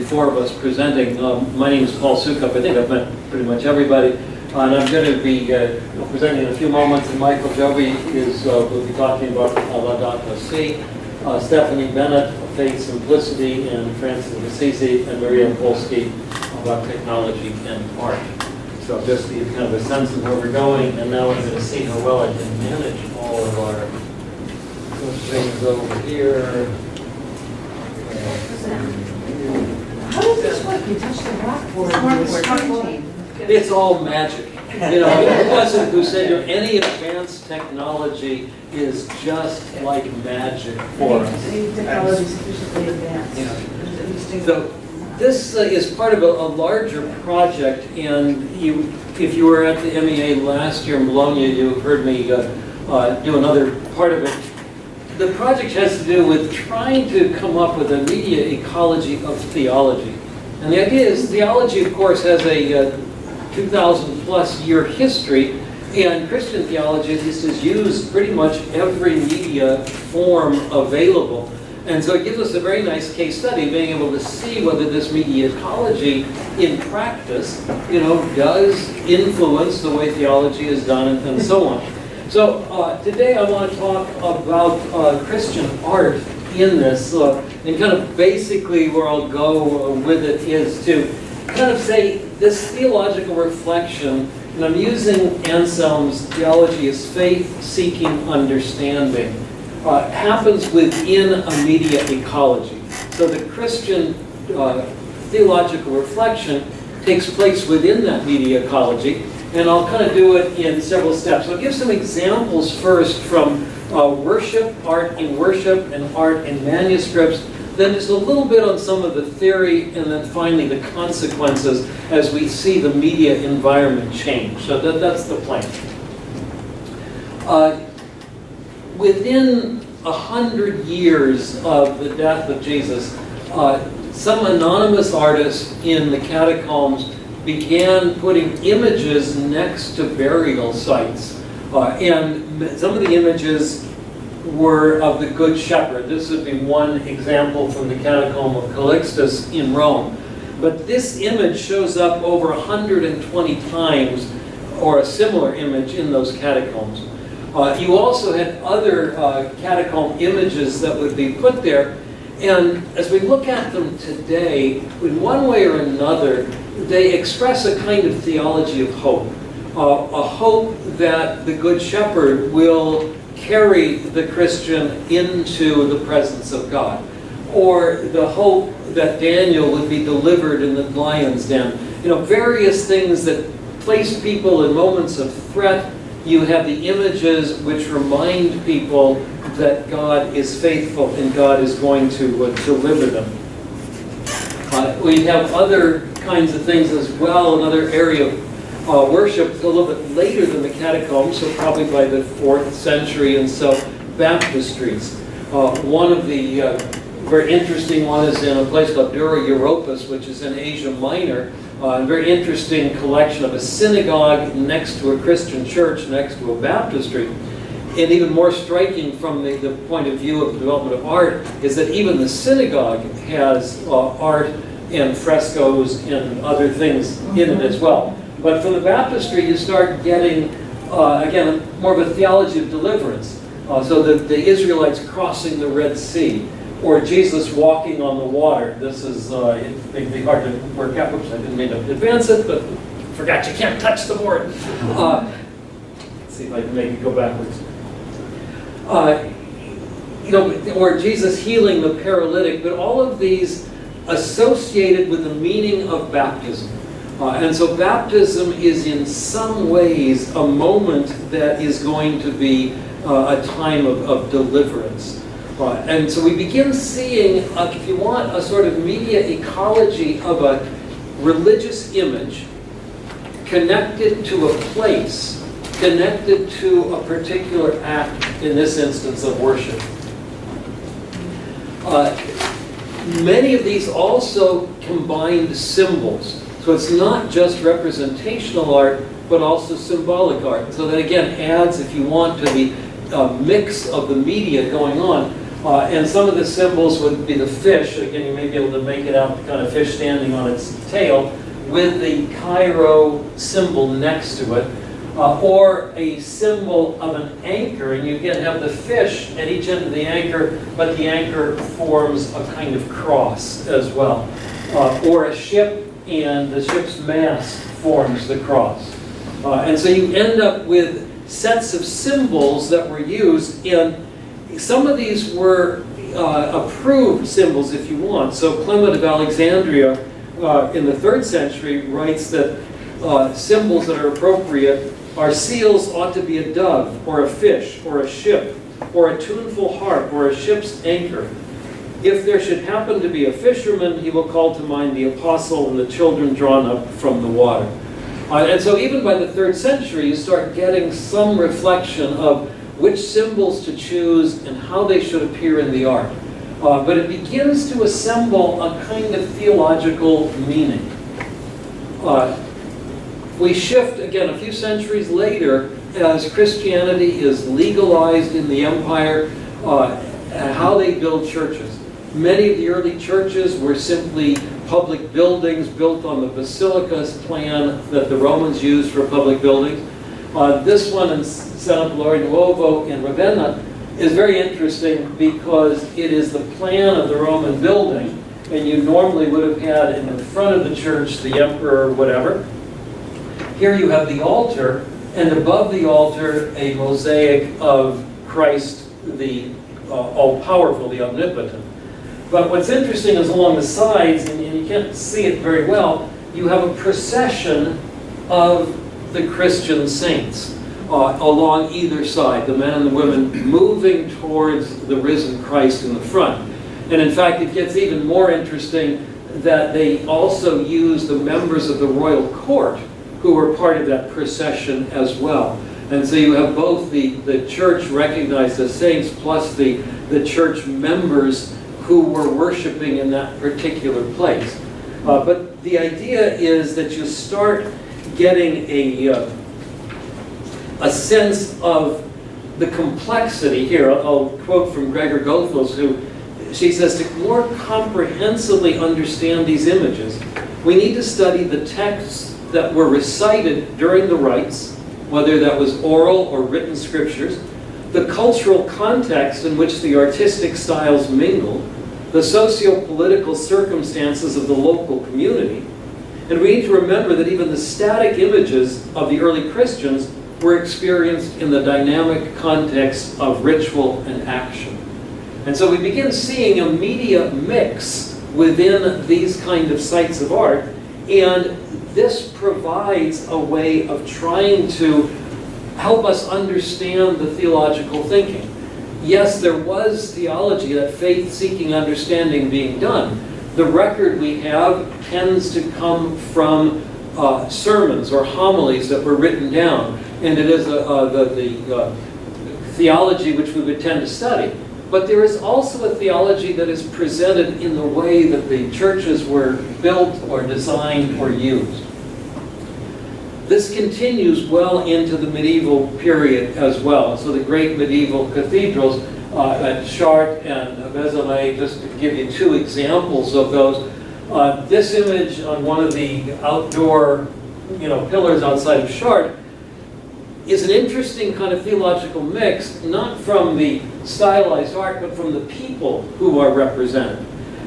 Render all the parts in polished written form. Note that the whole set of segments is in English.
four of us presenting. My name is Paul Sukup. I think I've met pretty much everybody. And I'm going to be presenting in a few moments. And Michael Joby will be talking about Laudato Si. Stephanie Bennett, Faith Simplicity, and Francis of Assisi, and Maria Polsky about technology and art. So just to give kind of a sense of where we're going, and now I'm going to see how well I can manage all of our things over here. How does this work? You touch the blackboard. It's all magic. You know, it wasn't who said any advanced technology is just like magic for us. Any technology sufficiently advanced. Yeah. So this is part of a larger project, and if you were at the MEA last year in Bologna, you heard me do another part of it. The project has to do with trying to come up with a media ecology of theology. And the idea is theology, of course, has a 2,000 plus year history, and Christian theology is used pretty much every media form available. And so it gives us a very nice case study, being able to see whether this media ecology in practice, does influence the way theology is done and so on. So today I want to talk about Christian art in this, and kind of basically where I'll go with it is to kind of say this theological reflection, and I'm using Anselm's theology as faith-seeking understanding, happens within a media ecology. So the Christian theological reflection takes place within that media ecology, and I'll kind of do it in several steps. I'll give some examples first from worship, art in worship, and art in manuscripts, then just a little bit on some of the theory, and then finally the consequences as we see the media environment change. So that's the plan. Within 100 years of the death of Jesus, some anonymous artists in the catacombs began putting images next to burial sites. And some of the images were of the Good Shepherd. This would be one example from the catacomb of Calixtus in Rome. But this image shows up over 120 times, or a similar image in those catacombs. You also had other catacomb images that would be put there. And as we look at them today, in one way or another, they express a kind of theology of hope. A hope that the Good Shepherd will carry the Christian into the presence of God. Or the hope that Daniel would be delivered in the lion's den. Various things that place people in moments of threat. You have the images which remind people that God is faithful and God is going to deliver them. We have other kinds of things as well. Another area of worship a little bit later than the catacombs, so probably by the 4th century, and so baptistries. One of the very interesting one is in a place called Dura Europos, which is in Asia Minor. A very interesting collection of a synagogue next to a Christian church, next to a baptistry. And even more striking from the point of view of the development of art is that even the synagogue has art and frescoes and other things in it as well. But from the baptistry, you start getting, again, more of a theology of deliverance. So the Israelites crossing the Red Sea, or Jesus walking on the water. This is, it'd be hard to work out. Oops, I didn't mean to advance it, but forgot you can't touch the board. Let's see if I can make it go backwards. Or Jesus healing the paralytic, but all of these associated with the meaning of baptism. And so baptism is in some ways a moment that is going to be a time of deliverance. And so we begin seeing, if you want, a sort of media ecology of a religious image connected to a place, connected to a particular act, in this instance of worship. Many of these also combined symbols. So it's not just representational art, but also symbolic art. So that again adds, if you want, to the mix of the media going on. And some of the symbols would be the fish. Again, you may be able to make it out, the kind of fish standing on its tail, with the Cairo symbol next to it. Or a symbol of an anchor, and you again have the fish at each end of the anchor, but the anchor forms a kind of cross as well. Or a ship, and the ship's mast forms the cross. And so you end up with sets of symbols that were used, and some of these were approved symbols, if you want. So Clement of Alexandria in the 3rd century writes that symbols that are appropriate are seals ought to be a dove, or a fish, or a ship, or a tuneful harp, or a ship's anchor. If there should happen to be a fisherman, he will call to mind the apostle and the children drawn up from the water. And so even by the 3rd century, you start getting some reflection of which symbols to choose and how they should appear in the art. But it begins to assemble a kind of theological meaning. We shift, again, a few centuries later, as Christianity is legalized in the empire, how they build churches. Many of the early churches were simply public buildings built on the basilicas plan that the Romans used for public buildings. This one in San Gloria Nuovo in Ravenna is very interesting because it is the plan of the Roman building, and you normally would have had in the front of the church the emperor or whatever. Here you have the altar, and above the altar a mosaic of Christ, the all-powerful, the omnipotent. But what's interesting is along the sides, and you can't see it very well, you have a procession of the Christian saints along either side, the men and the women moving towards the risen Christ in the front. And in fact, it gets even more interesting that they also use the members of the royal court who were part of that procession as well. And so you have both the church recognized as saints plus the church members who were worshiping in that particular place. But the idea is that you start getting a sense of the complexity here. I'll quote from Gregor Goethals, who she says, to more comprehensively understand these images, we need to study the texts that were recited during the rites, whether that was oral or written scriptures, the cultural context in which the artistic styles mingled, the socio-political circumstances of the local community. And we need to remember that even the static images of the early Christians were experienced in the dynamic context of ritual and action. And so we begin seeing a media mix within these kind of sites of art, and this provides a way of trying to help us understand the theological thinking. Yes, there was theology, that faith-seeking understanding being done. The record we have tends to come from sermons or homilies that were written down, and it is the theology which we would tend to study. But there is also a theology that is presented in the way that the churches were built or designed or used. This continues well into the medieval period as well. So the great medieval cathedrals at Chartres and Vézelay, just to give you two examples of those. This image on one of the outdoor pillars outside of Chartres is an interesting kind of theological mix, not from the stylized art, but from the people who are represented.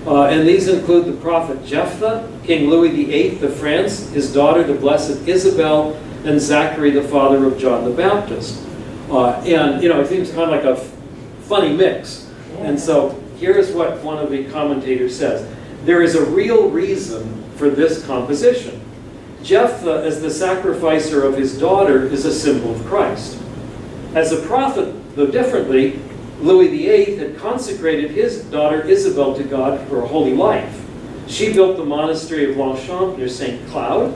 And these include the prophet Jephthah, King Louis VIII of France, his daughter, the Blessed Isabel, and Zachary, the father of John the Baptist. And it seems kind of like a funny mix. And so here's what one of the commentators says. There is a real reason for this composition. Jephthah, as the sacrificer of his daughter, is a symbol of Christ. As a prophet, though differently, Louis VIII had consecrated his daughter Isabel to God for a holy life. She built the monastery of Longchamp near St. Cloud,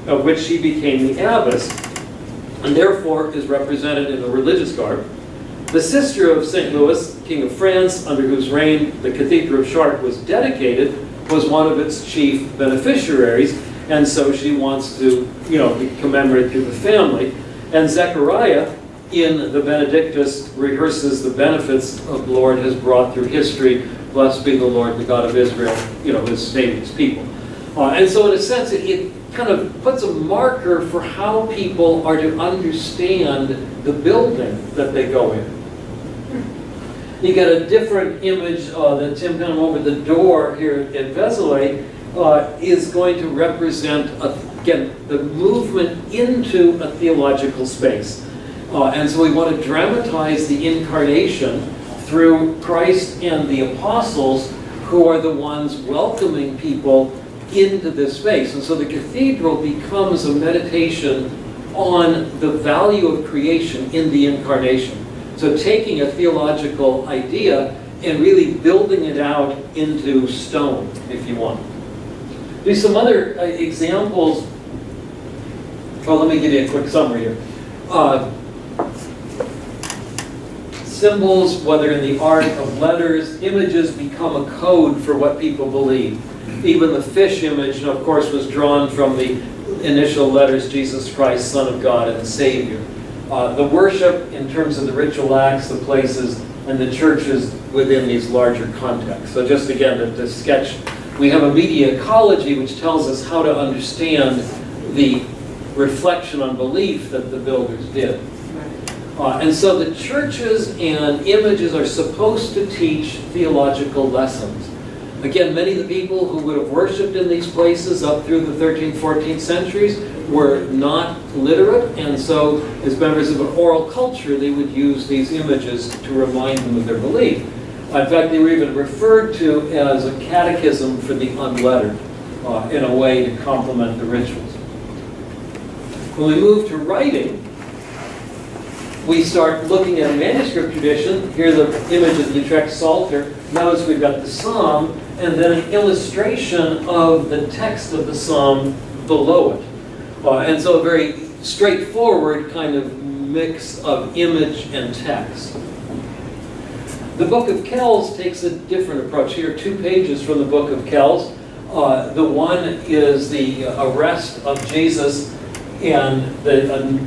of which she became the abbess, and therefore is represented in a religious garb. The sister of St. Louis, King of France, under whose reign the Cathedral of Chartres was dedicated, was one of its chief beneficiaries, and so she wants to, be commemorated through the family. And Zechariah, in the Benedictus rehearses the benefits of the Lord has brought through history. Blessed be the Lord, the God of Israel, his saving his people. And so in a sense, it kind of puts a marker for how people are to understand the building that they go in. You get a different image that Tim kind of over the door here at Vézelay is going to represent, again, the movement into a theological space. And so we want to dramatize the incarnation through Christ and the apostles, who are the ones welcoming people into this space. And so the cathedral becomes a meditation on the value of creation in the incarnation. So taking a theological idea and really building it out into stone, if you want. There's some other examples. Well, let me give you a quick summary here. Symbols, whether in the art of letters, images become a code for what people believe. Even the fish image, of course, was drawn from the initial letters, Jesus Christ, Son of God and Savior. The worship, in terms of the ritual acts, the places, and the churches within these larger contexts. So just again, to sketch, we have a media ecology which tells us how to understand the reflection on belief that the builders did. And so the churches and images are supposed to teach theological lessons. Again, many of the people who would have worshipped in these places up through the 13th, 14th centuries were not literate, and so as members of an oral culture, they would use these images to remind them of their belief. In fact, they were even referred to as a catechism for the unlettered, in a way to complement the rituals. When we move to writing, we start looking at a manuscript tradition. Here the image of the Utrecht Psalter. Notice we've got the psalm, and then an illustration of the text of the psalm below it. And so a very straightforward kind of mix of image and text. The Book of Kells takes a different approach. Here are 2 pages from the Book of Kells. The one is the arrest of Jesus, and the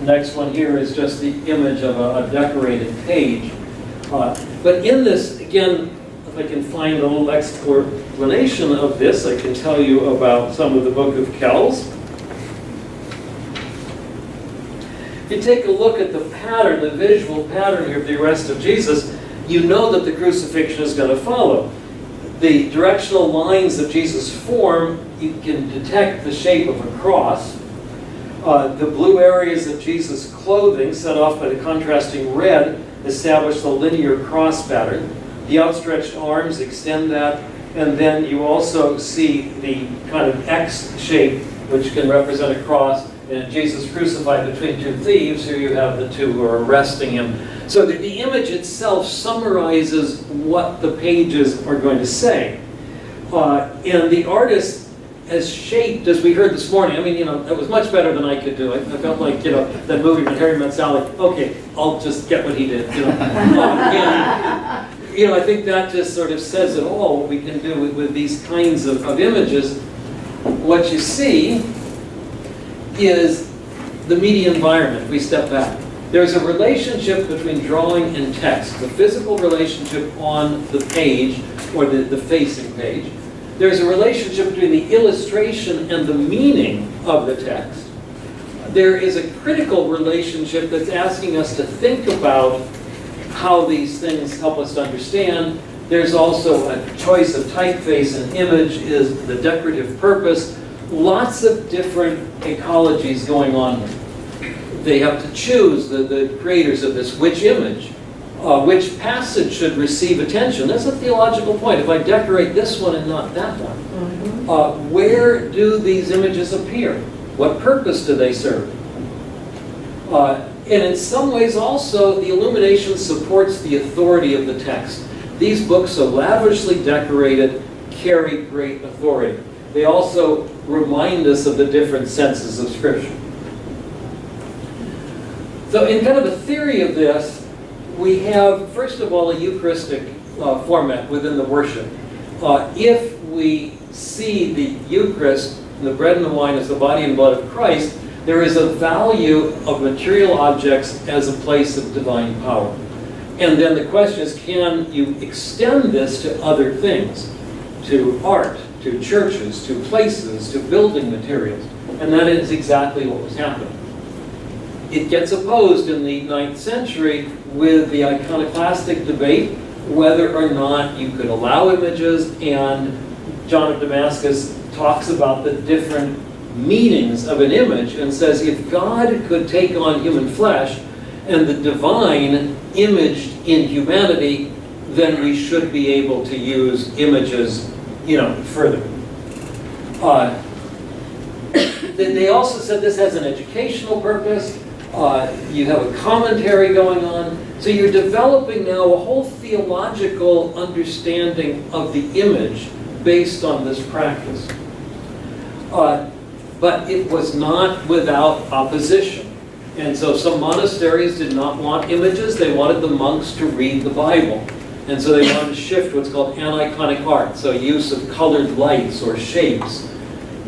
next one here is just the image of a decorated page. But in this, again, if I can find a little explanation of this, I can tell you about some of the Book of Kells. If you take a look at the pattern, the visual pattern here of the arrest of Jesus, you know that the crucifixion is going to follow. The directional lines of Jesus' form, you can detect the shape of a cross. The blue areas of Jesus' clothing, set off by the contrasting red, establish the linear cross pattern. The outstretched arms extend that, and then you also see the kind of X shape, which can represent a cross, and Jesus crucified between 2 thieves. Here you have the 2 who are arresting him. So the image itself summarizes what the pages are going to say. And the artist has shaped, as we heard this morning, I mean, that was much better than I could do. I felt like, that movie when Harry Met Sally, okay, I'll just get what he did, And, I think that just sort of says it all, what we can do with these kinds of images. What you see is the media environment. We step back. There's a relationship between drawing and text, the physical relationship on the page, or the facing page. There's a relationship between the illustration and the meaning of the text. There is a critical relationship that's asking us to think about how these things help us to understand. There's also a choice of typeface and image is the decorative purpose. Lots of different ecologies going on. They have to choose, the creators of this, which image, which passage should receive attention. That's a theological point. If I decorate this one and not that one, where do these images appear? What purpose do they serve? And in some ways also, the illumination supports the authority of the text. These books, so lavishly decorated, carry great authority. They also remind us of the different senses of Scripture. So in kind of a theory of this, we have, first of all, a Eucharistic format within the worship. If we see the Eucharist, the bread and the wine as the body and blood of Christ, There is a value of material objects as a place of divine power. And then the question is, can you extend this to other things? To art, to churches, to places, to building materials. And that is exactly what was happening. It gets opposed in the 9th century with the iconoclastic debate whether or not you could allow images, and John of Damascus talks about the different meanings of an image and says if God could take on human flesh and the divine imaged in humanity, then we should be able to use images, further. They also said this has an educational purpose. You have a commentary going on. So you're developing now a whole theological understanding of the image based on this practice. But it was not without opposition. And so some monasteries did not want images. They wanted the monks to read the Bible. And so they wanted to shift what's called aniconic art, so use of colored lights or shapes.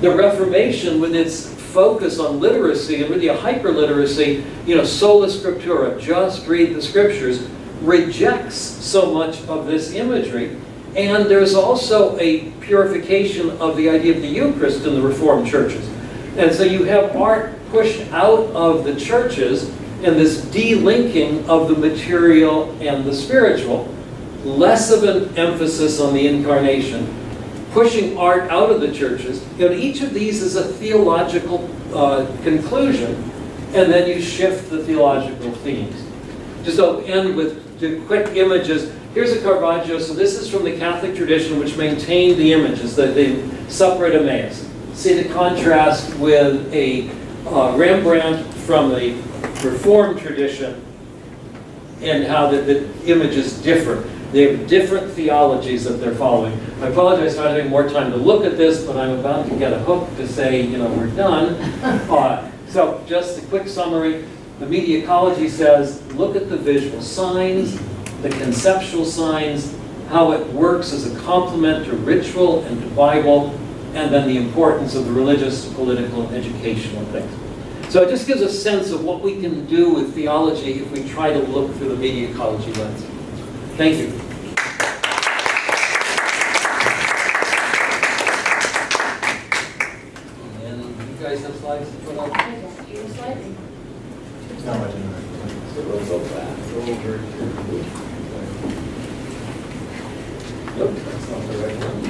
The Reformation, with its focus on literacy, and really a hyper-literacy, sola scriptura, just read the scriptures, rejects so much of this imagery. And there's also a purification of the idea of the Eucharist in the Reformed churches. And so you have art pushed out of the churches and this delinking of the material and the spiritual, less of an emphasis on the incarnation, pushing art out of the churches. Each of these is a theological conclusion, and then you shift the theological themes. Just to end with the quick images. Here's a Caravaggio. So this is from the Catholic tradition, which maintained the images, the Supper at Emmaus. See the contrast with a Rembrandt from the Reformed tradition, and how the images differ. They have different theologies that they're following. I apologize for not having more time to look at this, but I'm about to get a hook to say, we're done. So just a quick summary. The media ecology says, look at the visual signs, the conceptual signs, how it works as a complement to ritual and to Bible, and then the importance of the religious, political, and educational things. So it just gives a sense of what we can do with theology if we try to look through the media ecology lens. Thank you. And you guys have slides to put up? So we'll go back over to... Nope, that's not the right one.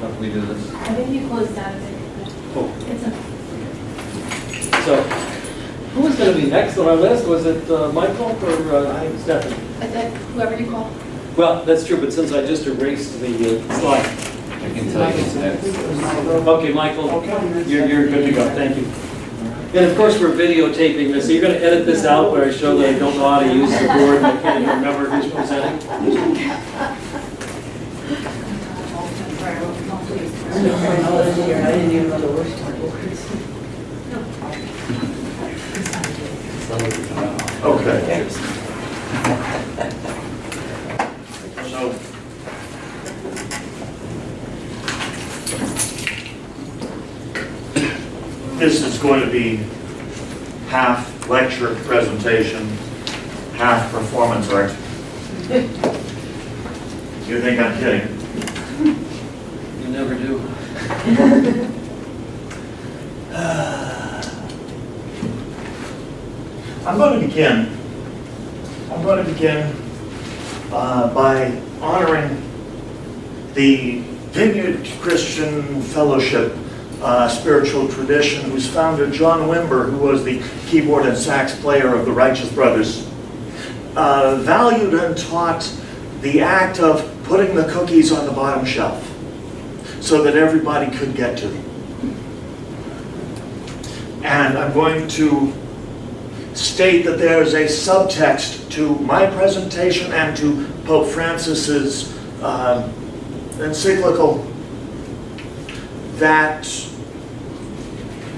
How do we do this? I think you closed out of it. Oh. It's a, So, who was going to be next on our list? Was it Michael or Stephanie? whoever you call. Well, that's true, but since I just erased the slide. I can tell you it's next. Okay, Michael, you're good to go. Thank you. And of course, we're videotaping this, so you're going to edit this out where I show that I don't know how to use the board and I can't even remember who's presenting. I didn't even know the worst part. Okay. So, this is going to be half lecture presentation, half performance art. You think I'm kidding? You never do. I'm going to begin by honoring the Vineyard Christian Fellowship spiritual tradition, whose founder, John Wimber, who was the keyboard and sax player of the Righteous Brothers, valued and taught the act of putting the cookies on the bottom shelf so that everybody could get to them. And I'm going to state that there is a subtext to my presentation and to Pope Francis's encyclical that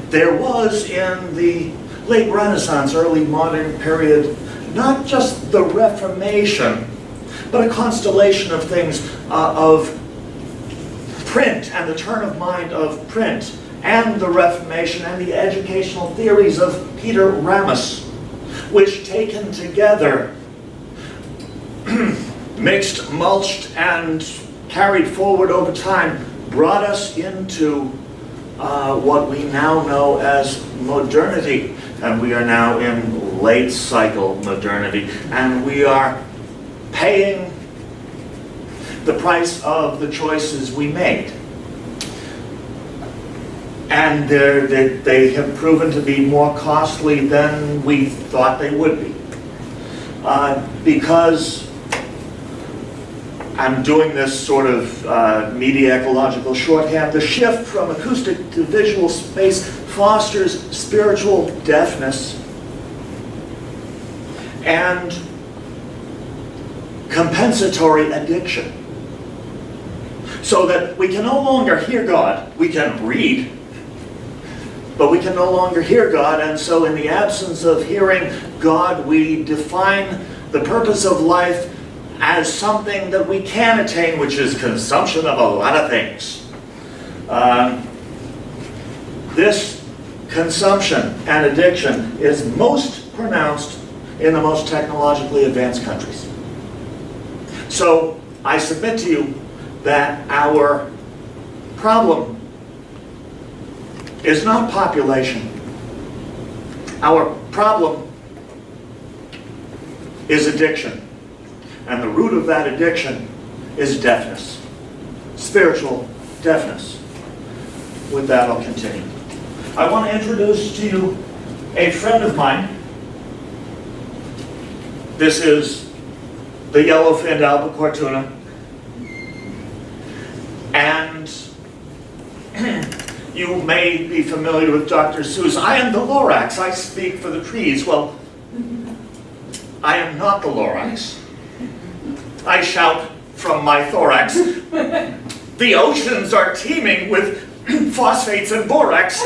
there was in the late Renaissance, early modern period, not just the Reformation, but a constellation of things, of print and the turn of mind of print, and the Reformation and the educational theories of Peter Ramus, which taken together, mixed, mulched, and carried forward over time, brought us into what we now know as modernity. And we are now in late cycle modernity, and we are paying the price of the choices we made. And they have proven to be more costly than we thought they would be. Because I'm doing this sort of media ecological shorthand, the shift from acoustic to visual space fosters spiritual deafness and compensatory addiction. So that we can no longer hear God. We can read, but we can no longer hear God, and so in the absence of hearing God, we define the purpose of life as something that we can attain, which is consumption of a lot of things. This consumption and addiction is most pronounced in the most technologically advanced countries. So I submit to you that our problem is not population. Our problem is addiction. And the root of that addiction is deafness, spiritual deafness. With that, I'll continue. I want to introduce to you a friend of mine. This is the yellow-finned albacore tuna. And you may be familiar with Dr. Seuss. I am the Lorax, I speak for the trees. Well, I am not the Lorax. I shout from my thorax. The oceans are teeming with phosphates and borax,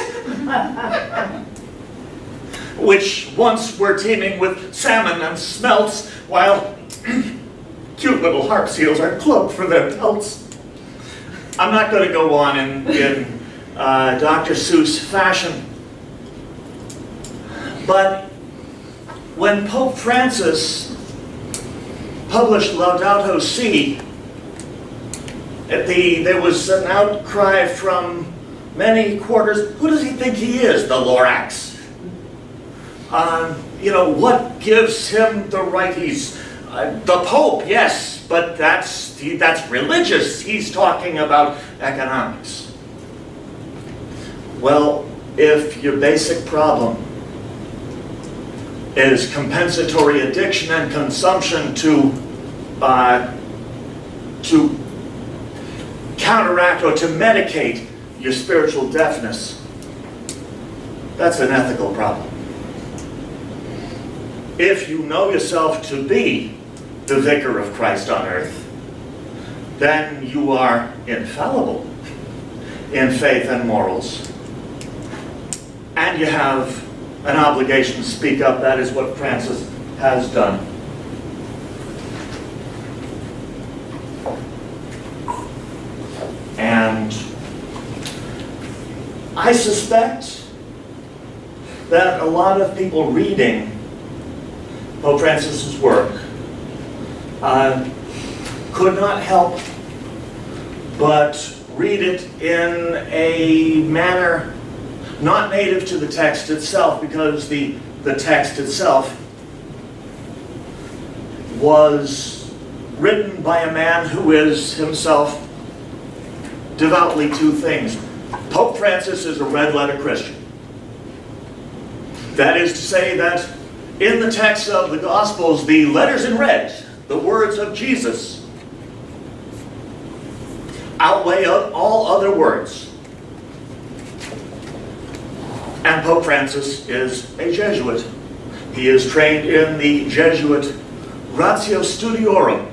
which once were teeming with salmon and smelts, while cute little harp seals are clubbed for their pelts. I'm not going to go on in Dr. Seuss fashion, but when Pope Francis published Laudato Si, there was an outcry from many quarters. Who does he think he is, the Lorax? What gives him the right? He's the Pope, yes, but that's religious. He's talking about economics. Well, if your basic problem is compensatory addiction and consumption to counteract or to medicate your spiritual deafness, that's an ethical problem. If you know yourself to be the vicar of Christ on earth, then you are infallible in faith and morals. And you have an obligation to speak up. That is what Francis has done. And I suspect that a lot of people reading Pope Francis's work could not help but read it in a manner not native to the text itself, because the text itself was written by a man who is himself devoutly two things. Pope Francis is a red-letter Christian. That is to say that in the text of the Gospels, the letters in red, the words of Jesus, outweigh all other words. And Pope Francis is a Jesuit. He is trained in the Jesuit Ratio Studiorum,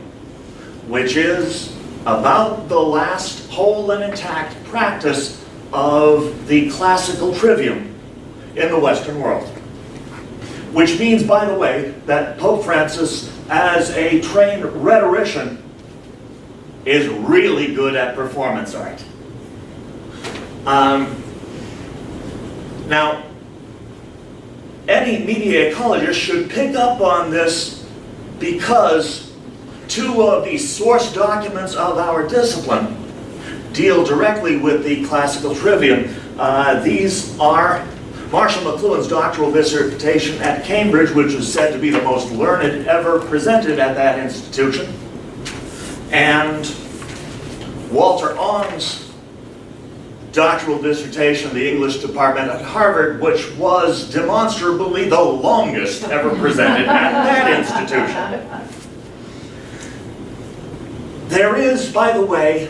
which is about the last whole and intact practice of the classical trivium in the Western world, which means, by the way, that Pope Francis, as a trained rhetorician, is really good at performance art. Now, any media ecologist should pick up on this, because two of the source documents of our discipline deal directly with the classical trivium. These are Marshall McLuhan's doctoral dissertation at Cambridge, which was said to be the most learned ever presented at that institution, and Walter Ong's doctoral dissertation, the English department at Harvard, which was demonstrably the longest ever presented at that institution. There is, by the way,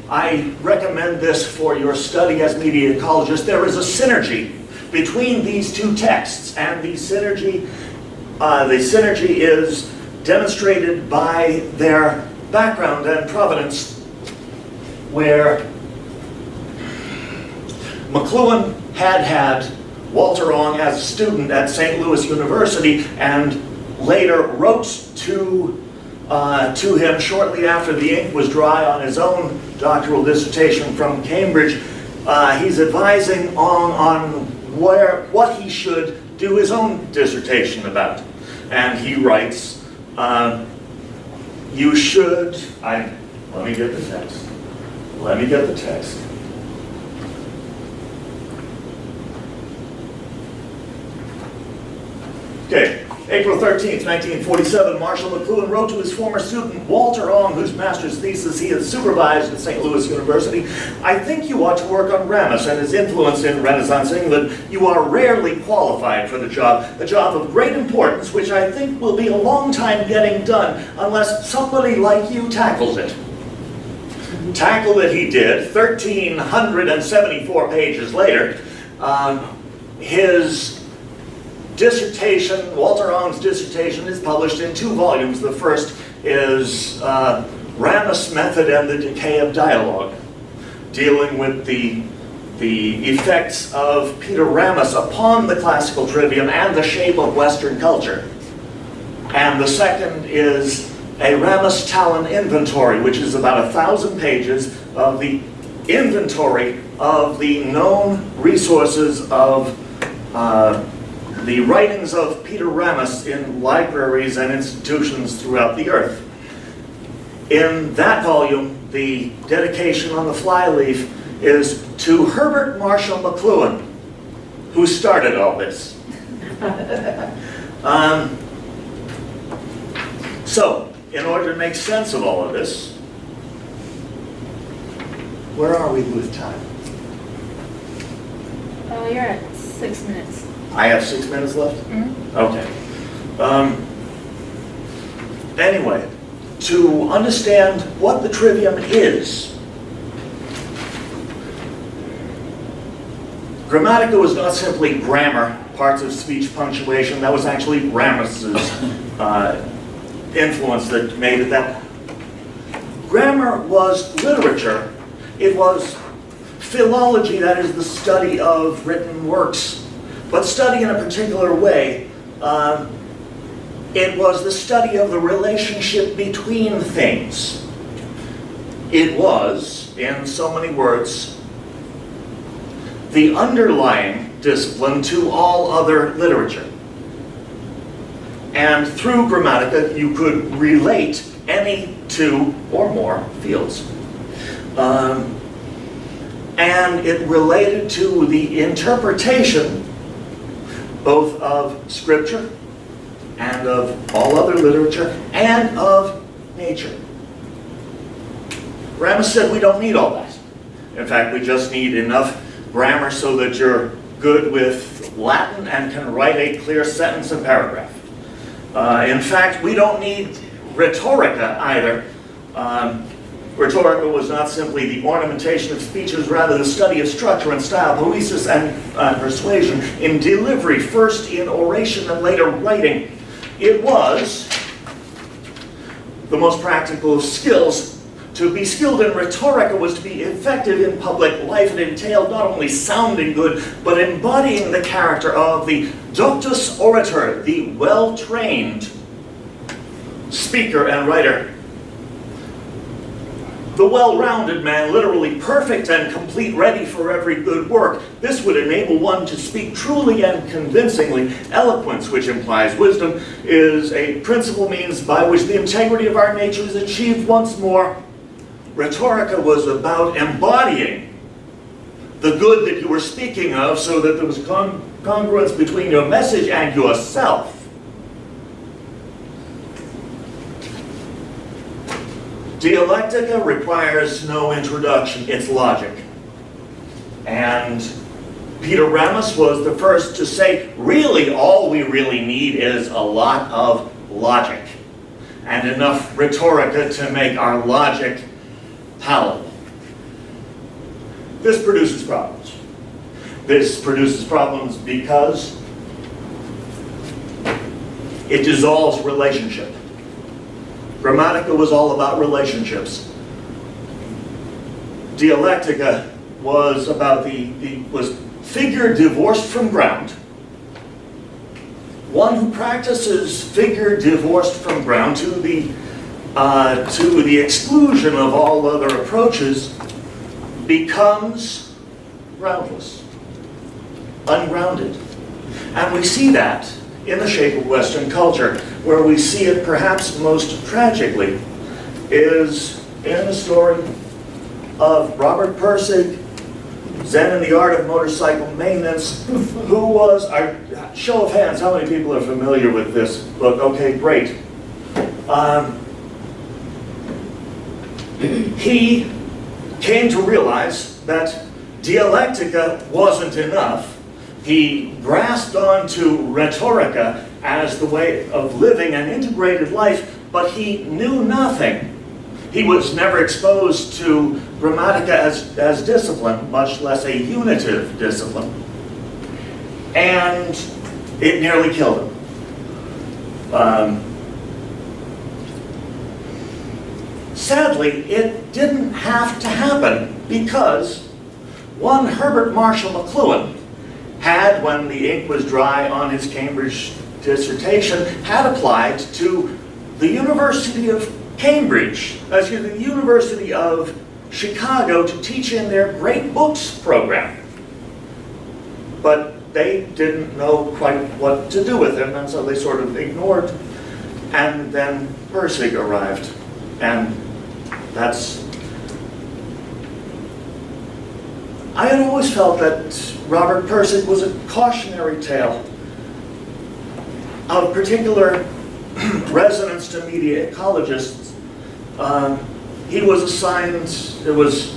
I recommend this for your study as media ecologists, there is a synergy between these two texts, and the synergy is demonstrated by their background and provenance, where McLuhan had Walter Ong as a student at St. Louis University, and later wrote to him shortly after the ink was dry on his own doctoral dissertation from Cambridge. He's advising Ong on what he should do his own dissertation about. And he writes, you should, let me get the text. Let me get the text. Okay, April 13th, 1947, Marshall McLuhan wrote to his former student, Walter Ong, whose master's thesis he had supervised at St. Louis University, I think you ought to work on Ramus and his influence in Renaissance England. You are rarely qualified for the job, a job of great importance, which I think will be a long time getting done, unless somebody like you tackles it. Tackle it he did, 1,374 pages later. His dissertation, Walter Ong's dissertation, is published in 2 volumes. The first is Ramus' Method and the Decay of Dialogue, dealing with the effects of Peter Ramus upon the classical trivium and the shape of Western culture. And the second is a Ramus Talon inventory, which is about 1,000 pages of the inventory of the known resources of the writings of Peter Ramus in libraries and institutions throughout the earth. In that volume, the dedication on the flyleaf is to Herbert Marshall McLuhan, who started all this. So, in order to make sense of all of this, where are we with time? Oh, you're at 6 minutes. I have 6 minutes left? Mm-hmm. Okay. Anyway, to understand what the trivium is, Grammatica was not simply grammar, parts of speech, punctuation. That was actually Ramus's influence that made it that. Grammar was literature. It was philology, that is the study of written works, but study in a particular way. It was the study of the relationship between things. It was, in so many words, the underlying discipline to all other literature. And through Grammatica, you could relate any 2 or more fields. And it related to the interpretation both of Scripture and of all other literature and of nature. Ramus said we don't need all that. In fact, we just need enough grammar so that you're good with Latin and can write a clear sentence and paragraph. In fact, we don't need rhetorica either. Rhetorica was not simply the ornamentation of speeches, rather the study of structure and style, poesis and persuasion, in delivery, first in oration and later writing. It was the most practical of skills To be skilled in rhetoric was to be effective in public life. It entailed not only sounding good, but embodying the character of the doctus orator, the well-trained speaker and writer. The well-rounded man, literally perfect and complete, ready for every good work. This would enable one to speak truly and convincingly. Eloquence, which implies wisdom, is a principal means by which the integrity of our nature is achieved once more. Rhetorica was about embodying the good that you were speaking of so that there was congruence between your message and yourself. Dialectica requires no introduction, it's logic. And Peter Ramus was the first to say, really, all we really need is a lot of logic and enough rhetorica to make our logic palatable. This produces problems. This produces problems because it dissolves relationship. Grammatica was all about relationships. Dialectica was about was figure divorced from ground. One who practices figure divorced from ground to the exclusion of all other approaches becomes groundless, ungrounded. And we see that in the shape of Western culture. Where we see it perhaps most tragically is in the story of Robert Pirsig, Zen and the Art of Motorcycle Maintenance, who was, show of hands, how many people are familiar with this book? Okay, great. He came to realize that dialectica wasn't enough. He grasped onto rhetorica as the way of living an integrated life, but he knew nothing. He was never exposed to grammatica as discipline, much less a unitive discipline. And it nearly killed him. Sadly, it didn't have to happen because one Herbert Marshall McLuhan had, when the ink was dry on his Cambridge dissertation, had applied to the University of Cambridge, the University of Chicago, to teach in their Great Books program. But they didn't know quite what to do with him, and so they sort of ignored. And then Pirsig arrived, and I had always felt that Robert Pirsig was a cautionary tale of particular resonance to media ecologists. He was assigned, it was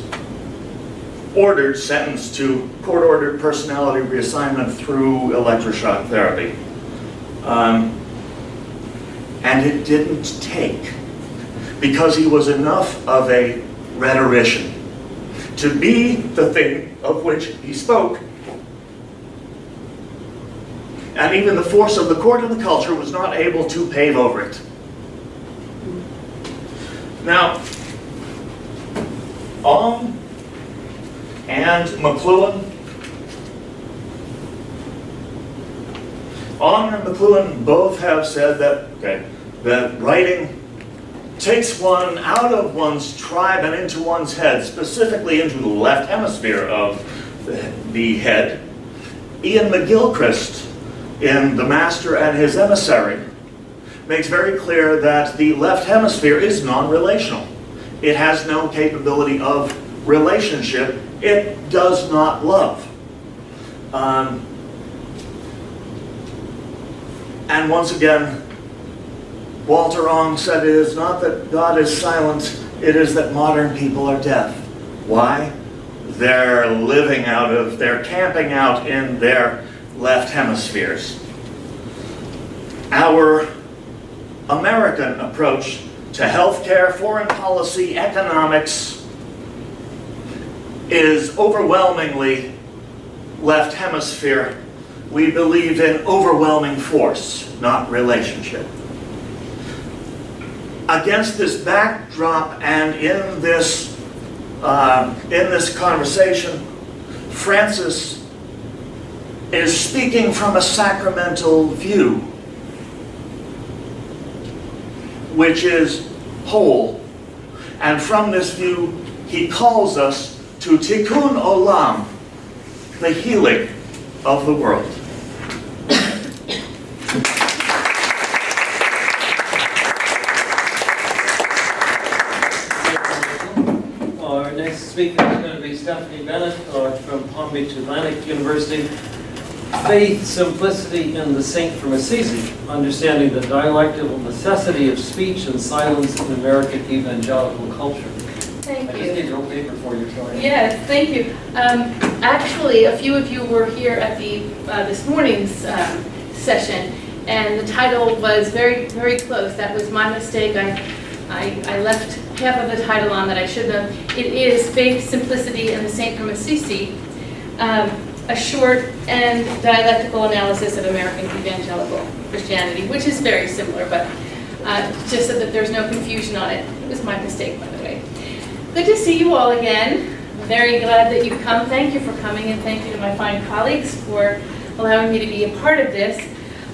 sentenced to court-ordered personality reassignment through electroshock therapy. And it didn't take, because he was enough of a rhetorician to be the thing of which he spoke. And even the force of the court and the culture was not able to pave over it. Now, Ong and McLuhan both have said that writing takes one out of one's tribe and into one's head, specifically into the left hemisphere of the head. Ian McGilchrist, in The Master and His Emissary, makes very clear that the left hemisphere is non-relational. It has no capability of relationship. It does not love. And once again, Walter Ong said, it is not that God is silent, it is that modern people are deaf. Why? They're camping out in their left hemispheres. Our American approach to healthcare, foreign policy, economics is overwhelmingly left hemisphere. We believe in overwhelming force, not relationship. against this backdrop and in this conversation, Francis is speaking from a sacramental view, which is whole. And from this view, he calls us to tikkun olam, the healing of the world. Our next speaker is going to be Stephanie Bennett from Palm Beach Atlantic University. Faith, Simplicity, and the Saint from Assisi, Understanding the Dialectical Necessity of Speech and Silence in American Evangelical Culture. Thank I just need you. your old paper for you, sorry. Yes, thank you. Actually, a few of you were here at the this morning's session, and the title was very, very close. That was my mistake. I left half of the title on that I shouldn't have. It is Faith, Simplicity, and the Saint from Assisi, a short and dialectical analysis of American evangelical Christianity, which is very similar, but just so that there's no confusion on it. It was my mistake, by the way. Good to see you all again. I'm very glad that you've come. Thank you for coming, and thank you to my fine colleagues for allowing me to be a part of this.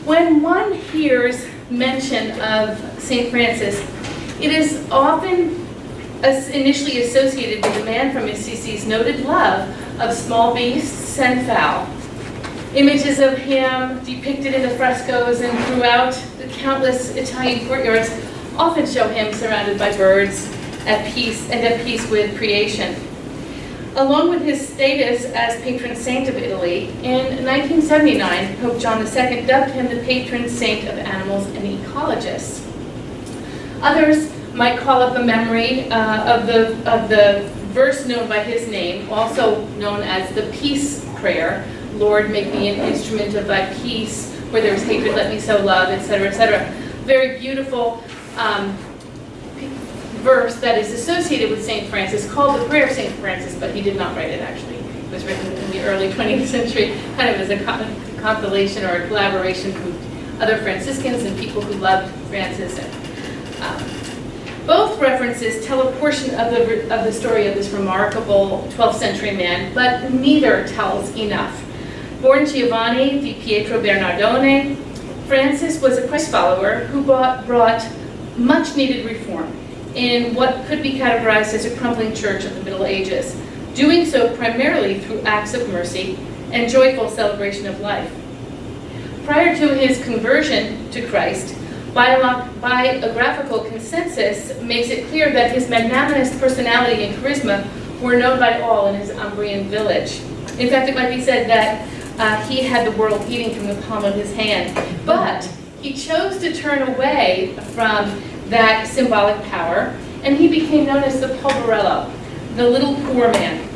When one hears mention of St. Francis, it is often initially associated with the man from Assisi's noted love of small beasts and fowl. Images of him depicted in the frescoes and throughout the countless Italian courtyards often show him surrounded by birds, at peace with creation. Along with his status as patron saint of Italy, in 1979, Pope John II dubbed him the patron saint of animals and ecologists. Others might call up a memory of the verse known by his name, also known as the peace prayer. Lord, make me an instrument of thy peace. Where there is hatred, let me sow love, etc., etc. Very beautiful verse that is associated with St. Francis, called the Prayer of St. Francis, but he did not write it actually. It was written in the early 20th century, kind of as a compilation or a collaboration from other Franciscans and people who loved Francis. Both references tell a portion of the story of this remarkable 12th century man, but neither tells enough. Born Giovanni di Pietro Bernardone, Francis was a Christ follower who brought much needed reform in what could be categorized as a crumbling church of the Middle Ages, doing so primarily through acts of mercy and joyful celebration of life. Prior to his conversion to Christ, biographical consensus makes it clear that his magnanimous personality and charisma were known by all in his Umbrian village. In fact, it might be said that he had the world eating from the palm of his hand. But he chose to turn away from that symbolic power, and he became known as the Poverello, the little poor man.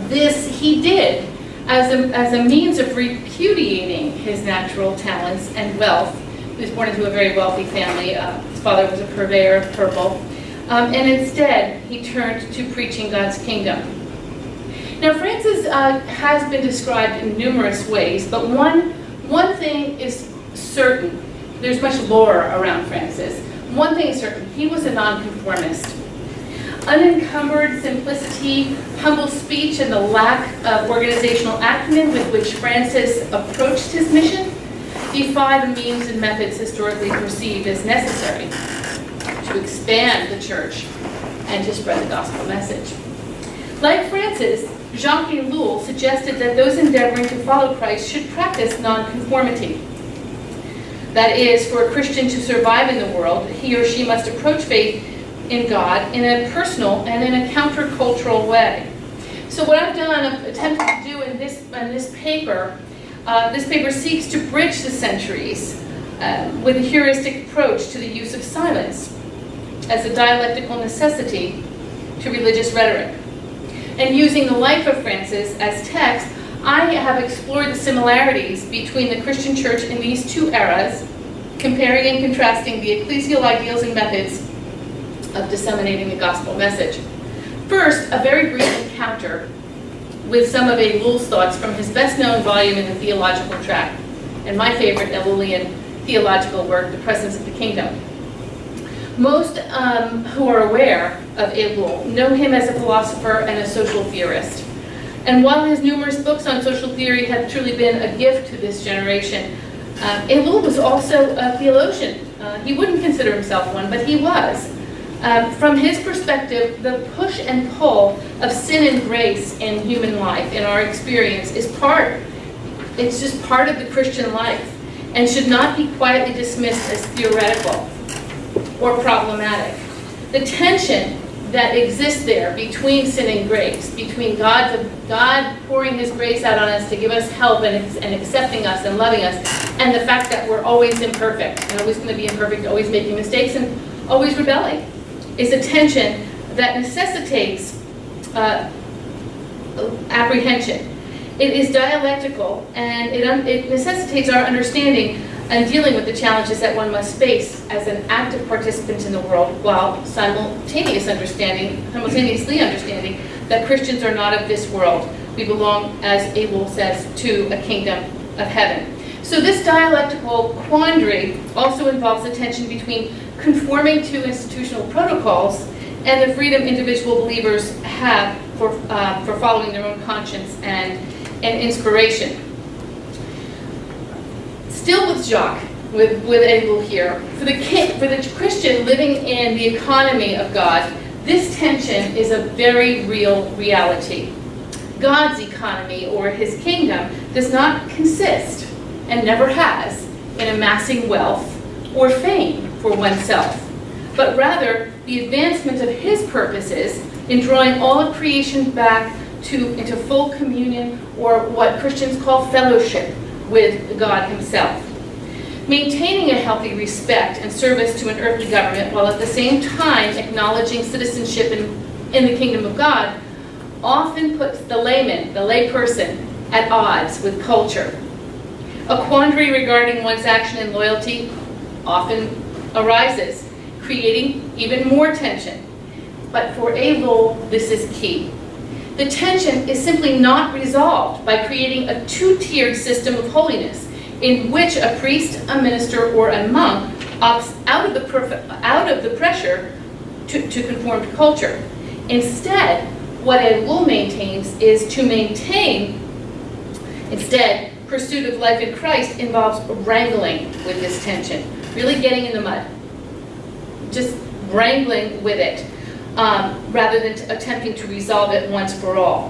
This he did as a means of repudiating his natural talents and wealth. He was born into a very wealthy family. His father was a purveyor of purple. And instead, he turned to preaching God's kingdom. Now, Francis has been described in numerous ways, but one thing is certain. There's much lore around Francis. One thing is certain, he was a nonconformist. Unencumbered simplicity, humble speech, and the lack of organizational acumen with which Francis approached his mission defy the means and methods historically perceived as necessary to expand the church and to spread the gospel message. Like Francis, Jacques Ellul suggested that those endeavoring to follow Christ should practice nonconformity. That is, for a Christian to survive in the world, he or she must approach faith in God in a personal and in a countercultural way. So what I've done, attempted to do in this paper seeks to bridge the centuries with a heuristic approach to the use of silence as a dialectical necessity to religious rhetoric. And using the life of Francis as text, I have explored the similarities between the Christian church in these two eras, comparing and contrasting the ecclesial ideals and methods of disseminating the gospel message. First, a very brief encounter with some of Ellul's thoughts from his best-known volume in the theological tract, and my favorite Ellulian theological work, The Presence of the Kingdom. Most who are aware of Elul know him as a philosopher and a social theorist. And while his numerous books on social theory have truly been a gift to this generation, Elul was also a theologian. He wouldn't consider himself one, but he was. From his perspective, the push and pull of sin and grace in human life, in our experience, it's just part of the Christian life and should not be quietly dismissed as theoretical or problematic. The tension that exists there between sin and grace, between God pouring his grace out on us to give us help and accepting us and loving us, and the fact that we're always imperfect and always going to be imperfect, always making mistakes and always rebelling, is a tension that necessitates apprehension. It is dialectical, and it necessitates our understanding and dealing with the challenges that one must face as an active participant in the world, while simultaneously understanding that Christians are not of this world. We belong, as Abel says, to a kingdom of heaven. So this dialectical quandary also involves the tension between conforming to institutional protocols and the freedom individual believers have for following their own conscience and inspiration. Still with Jacques, with Abel here, for the Christian living in the economy of God, this tension is a very real reality. God's economy, or his kingdom, does not consist, and never has, in amassing wealth or fame for oneself, but rather the advancement of his purposes in drawing all of creation back into full communion, or what Christians call fellowship with God himself. Maintaining a healthy respect and service to an earthly government, while at the same time acknowledging citizenship in the kingdom of God, often puts the layman, the layperson, at odds with culture. A quandary regarding one's action and loyalty often arises, creating even more tension. But for Abel, this is key. The tension is simply not resolved by creating a two-tiered system of holiness in which a priest, a minister, or a monk opts out of the pressure to conform to culture. Instead, what Elul maintains is to maintain, pursuit of life in Christ involves wrangling with this tension, really getting in the mud, just wrangling with it, rather than attempting to resolve it once for all.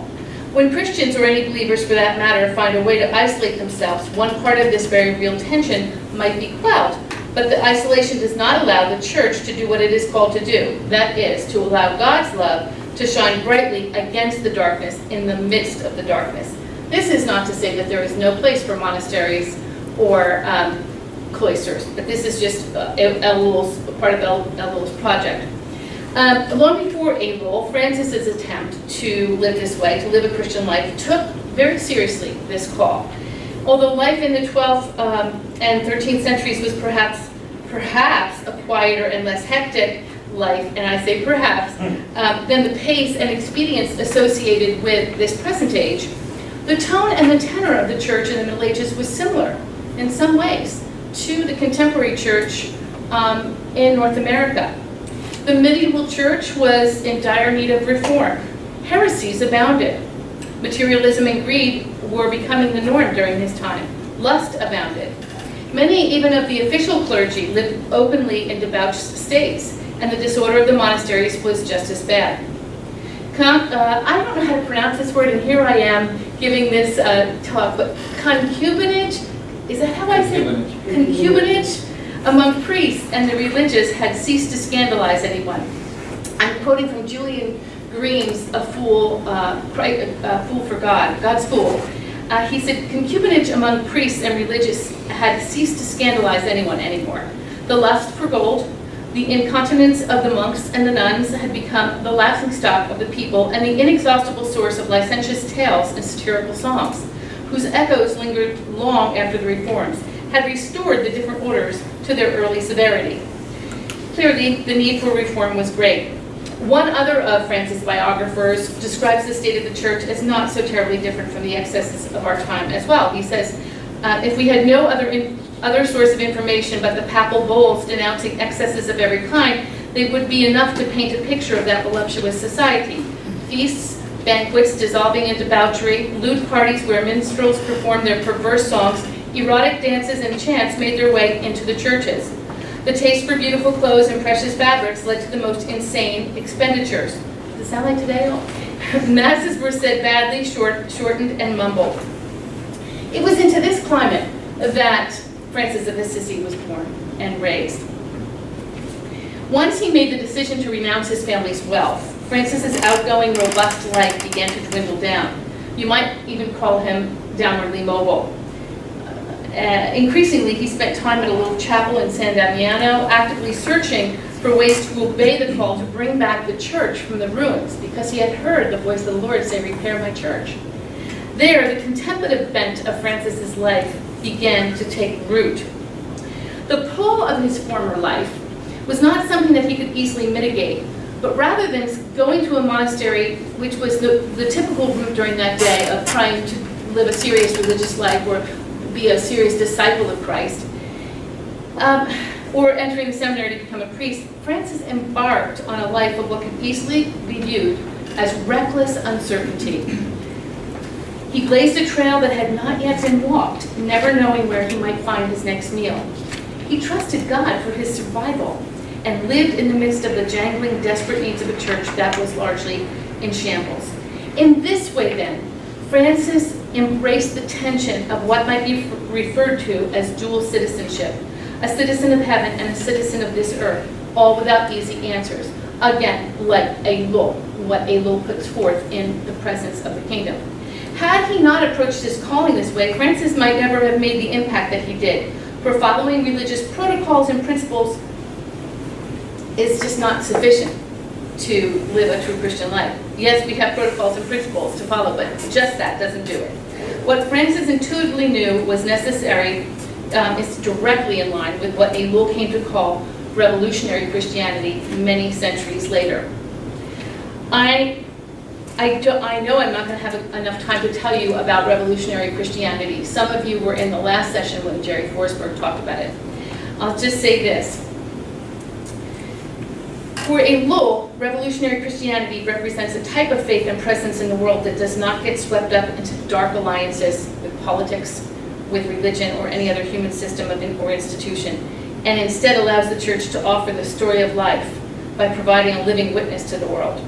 When Christians, or any believers for that matter, find a way to isolate themselves, one part of this very real tension might be quelled, but the isolation does not allow the church to do what it is called to do, that is, to allow God's love to shine brightly against the darkness in the midst of the darkness. This is not to say that there is no place for monasteries or cloisters, but this is just part of Elul's project. Long before Abel, Francis's attempt to live this way, to live a Christian life, took very seriously this call. Although life in the 12th and 13th centuries was perhaps a quieter and less hectic life, and I say perhaps, than the pace and expedience associated with this present age, the tone and the tenor of the church in the Middle Ages was similar, in some ways, to the contemporary church in North America. The medieval church was in dire need of reform. Heresies abounded. Materialism and greed were becoming the norm during this time. Lust abounded. Many, even of the official clergy, lived openly in debauched states, and the disorder of the monasteries was just as bad. I don't know how to pronounce this word, and here I am giving this talk, but concubinage, is that how I say it? Concubinage among priests and the religious had ceased to scandalize anyone. I'm quoting from Julian Green's A Fool for God, God's Fool. He said, concubinage among priests and religious had ceased to scandalize anyone anymore. The lust for gold, the incontinence of the monks and the nuns had become the laughingstock of the people and the inexhaustible source of licentious tales and satirical songs, whose echoes lingered long after the reforms, had restored the different orders to their early severity. Clearly, the need for reform was great. One other of Francis' biographers describes the state of the church as not so terribly different from the excesses of our time as well. He says, if we had no other source of information but the papal bulls denouncing excesses of every kind, They would be enough to paint a picture of that voluptuous society. Feasts, banquets dissolving in debauchery, lewd parties where minstrels performed their perverse songs, erotic dances and chants made their way into the churches. The taste for beautiful clothes and precious fabrics led to the most insane expenditures. Does it sound like today? Masses were said badly, shortened, and mumbled. It was into this climate that Francis of Assisi was born and raised. Once he made the decision to renounce his family's wealth, Francis's outgoing, robust life began to dwindle down. You might even call him downwardly mobile. Increasingly, he spent time at a little chapel in San Damiano, actively searching for ways to obey the call to bring back the church from the ruins, because he had heard the voice of the Lord say, "Repair my church." There, the contemplative bent of Francis's life began to take root. The pull of his former life was not something that he could easily mitigate, but rather than going to a monastery, which was the typical route during that day of trying to live a serious religious life or be a serious disciple of Christ, or entering the seminary to become a priest, Francis embarked on a life of what could easily be viewed as reckless uncertainty. He blazed a trail that had not yet been walked, never knowing where he might find his next meal. He trusted God for his survival and lived in the midst of the jangling, desperate needs of a church that was largely in shambles. In this way, then, Francis embraced the tension of what might be referred to as dual citizenship, a citizen of heaven and a citizen of this earth, all without easy answers. Again, like a law, what a law puts forth in the presence of the kingdom. Had he not approached his calling this way, Francis might never have made the impact that he did. For following religious protocols and principles is just not sufficient to live a true Christian life. Yes, we have protocols and principles to follow, but just that doesn't do it. What Francis intuitively knew was necessary is directly in line with what Ellul came to call revolutionary Christianity many centuries later. I know I'm not going to have enough time to tell you about revolutionary Christianity. Some of you were in the last session when Jerry Forsberg talked about it. I'll just say this. For Ellul, revolutionary Christianity represents a type of faith and presence in the world that does not get swept up into dark alliances with politics, with religion, or any other human system or institution, and instead allows the church to offer the story of life by providing a living witness to the world.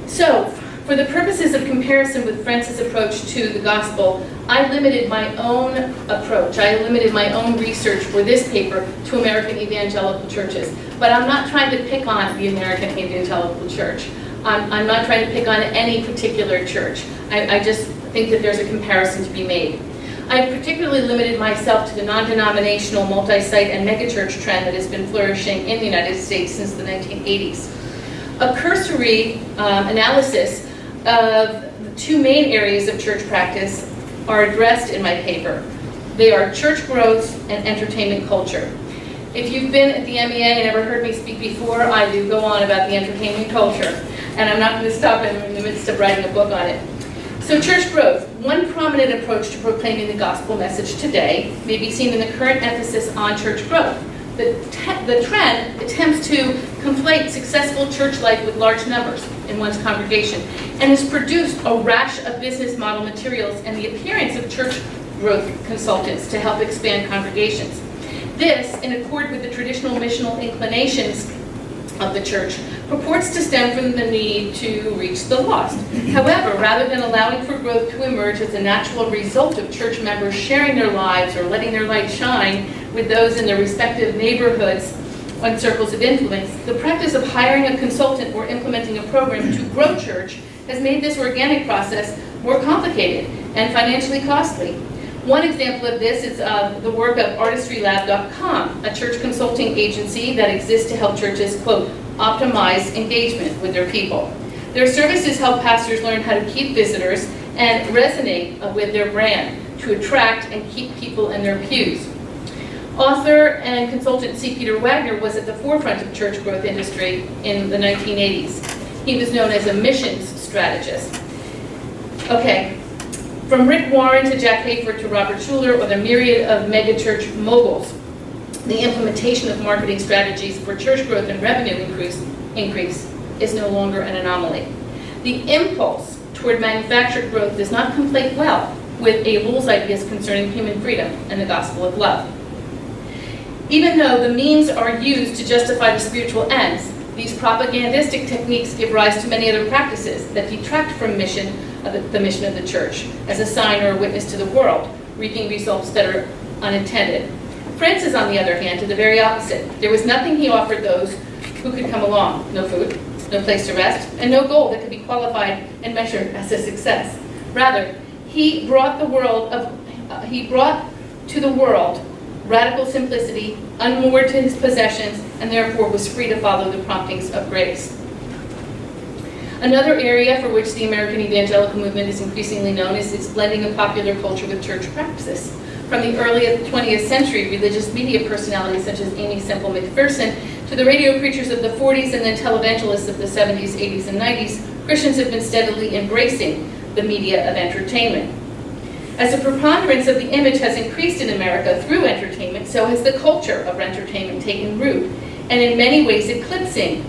So, for the purposes of comparison with Francis' approach to the gospel, I limited my own approach. I limited my own research for this paper to American evangelical churches. But I'm not trying to pick on the American evangelical church. I'm not trying to pick on any particular church. I just think that there's a comparison to be made. I've particularly limited myself to the non-denominational, multi-site, and megachurch trend that has been flourishing in the United States since the 1980s. A cursory analysis of the two main areas of church practice are addressed in my paper. They are church growth and entertainment culture. If you've been at the MEA and ever heard me speak before, I do go on about the entertainment culture, and I'm not going to stop in the midst of writing a book on it. So church growth, one prominent approach to proclaiming the gospel message today may be seen in the current emphasis on church growth. The trend attempts to conflate successful church life with large numbers in one's congregation and has produced a rash of business model materials and the appearance of church growth consultants to help expand congregations. This, in accord with the traditional missional inclinations of the church, purports to stem from the need to reach the lost. However, rather than allowing for growth to emerge as a natural result of church members sharing their lives or letting their light shine with those in their respective neighborhoods and circles of influence, the practice of hiring a consultant or implementing a program to grow church has made this organic process more complicated and financially costly. One example of this is the work of artistrylab.com, a church consulting agency that exists to help churches, quote, optimize engagement with their people. Their services help pastors learn how to keep visitors and resonate with their brand to attract and keep people in their pews. Author and consultant C. Peter Wagner was at the forefront of church growth industry in the 1980s. He was known as a missions strategist. Okay, from Rick Warren to Jack Hayford to Robert Schuller or the myriad of megachurch moguls, The implementation of marketing strategies for church growth and revenue increase is no longer an anomaly. The impulse toward manufactured growth does not complete well with Abel's ideas concerning human freedom and the gospel of love. Even though the means are used to justify the spiritual ends, these propagandistic techniques give rise to many other practices that detract from the mission of the church as a sign or a witness to the world, reaping results that are unintended. Francis, on the other hand, did the very opposite. There was nothing he offered those who could come along. No food, no place to rest, and no goal that could be qualified and measured as a success. Rather, he brought to the world radical simplicity, unmoored to his possessions, and therefore was free to follow the promptings of grace. Another area for which the American evangelical movement is increasingly known is its blending of popular culture with church practices. From the early 20th century, religious media personalities such as Amy Semple McPherson to the radio preachers of the 40s and then televangelists of the 70s, 80s, and 90s, Christians have been steadily embracing the media of entertainment. As the preponderance of the image has increased in America through entertainment, so has the culture of entertainment taken root, and in many ways eclipsing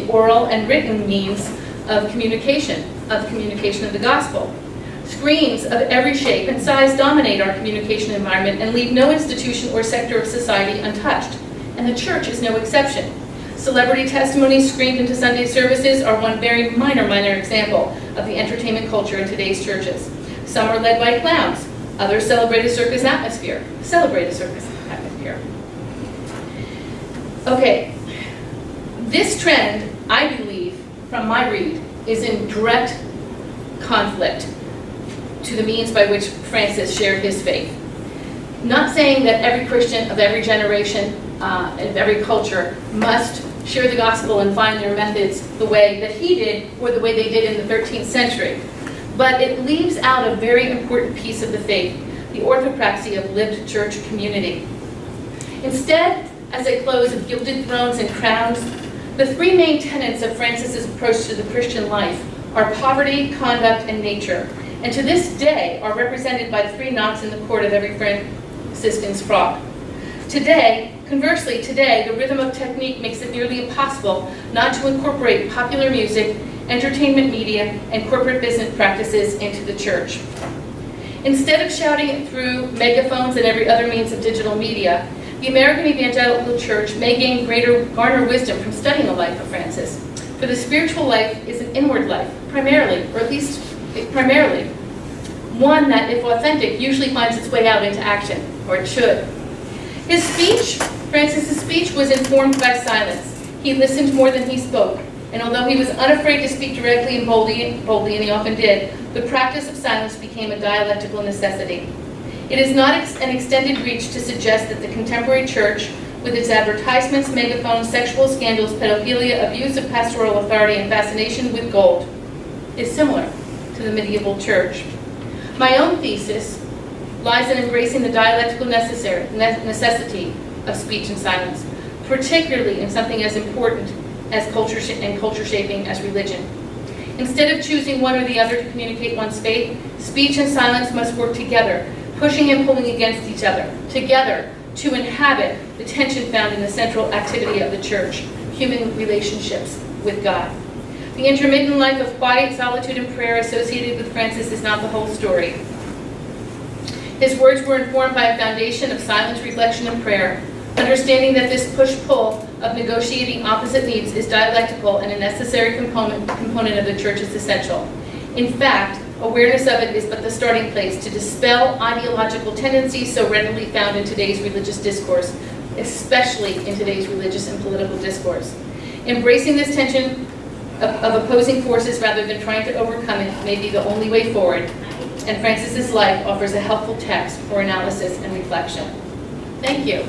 oral and written means of communication of the gospel. Screens of every shape and size dominate our communication environment and leave no institution or sector of society untouched, and the church is no exception. Celebrity testimonies screamed into Sunday services are one very minor example of the entertainment culture in today's churches. Some are led by clowns, others celebrate a circus atmosphere. Okay, this trend, I believe, from my read, is in direct conflict to the means by which Francis shared his faith. Not saying that every Christian of every generation, of every culture, must share the gospel and find their methods the way that he did or the way they did in the 13th century. But it leaves out a very important piece of the faith, the orthopraxy of lived church community. Instead, as I close, of gilded thrones and crowns, the three main tenets of Francis's approach to the Christian life are poverty, conduct, and nature, and to this day are represented by the three knots in the cord of every Franciscan's frock. Conversely, the rhythm of technique makes it nearly impossible not to incorporate popular music, entertainment media, and corporate business practices into the church. Instead of shouting it through megaphones and every other means of digital media, the American Evangelical Church may garner wisdom from studying the life of Francis. For the spiritual life is an inward life, primarily, one that, if authentic, usually finds its way out into action, or it should. Francis's speech was informed by silence. He listened more than he spoke, and although he was unafraid to speak directly and boldly, and he often did, the practice of silence became a dialectical necessity. It is not an extended reach to suggest that the contemporary church, with its advertisements, megaphones, sexual scandals, pedophilia, abuse of pastoral authority, and fascination with gold, is similar to the medieval church. My own thesis lies in embracing the dialectical necessity of speech and silence, particularly in something as important as culture shaping as religion. Instead of choosing one or the other to communicate one's faith, speech and silence must work together, pushing and pulling against each other, together to inhabit the tension found in the central activity of the church, human relationships with God. The intermittent life of quiet, solitude, and prayer associated with Francis is not the whole story. His words were informed by a foundation of silence, reflection, and prayer, understanding that this push-pull of negotiating opposite needs is dialectical and a necessary component of the church's essential. In fact, awareness of it is but the starting place to dispel ideological tendencies so readily found in today's religious discourse, especially in today's religious and political discourse. Embracing this tension of opposing forces rather than trying to overcome it may be the only way forward, and Francis's life offers a helpful text for analysis and reflection. Thank you.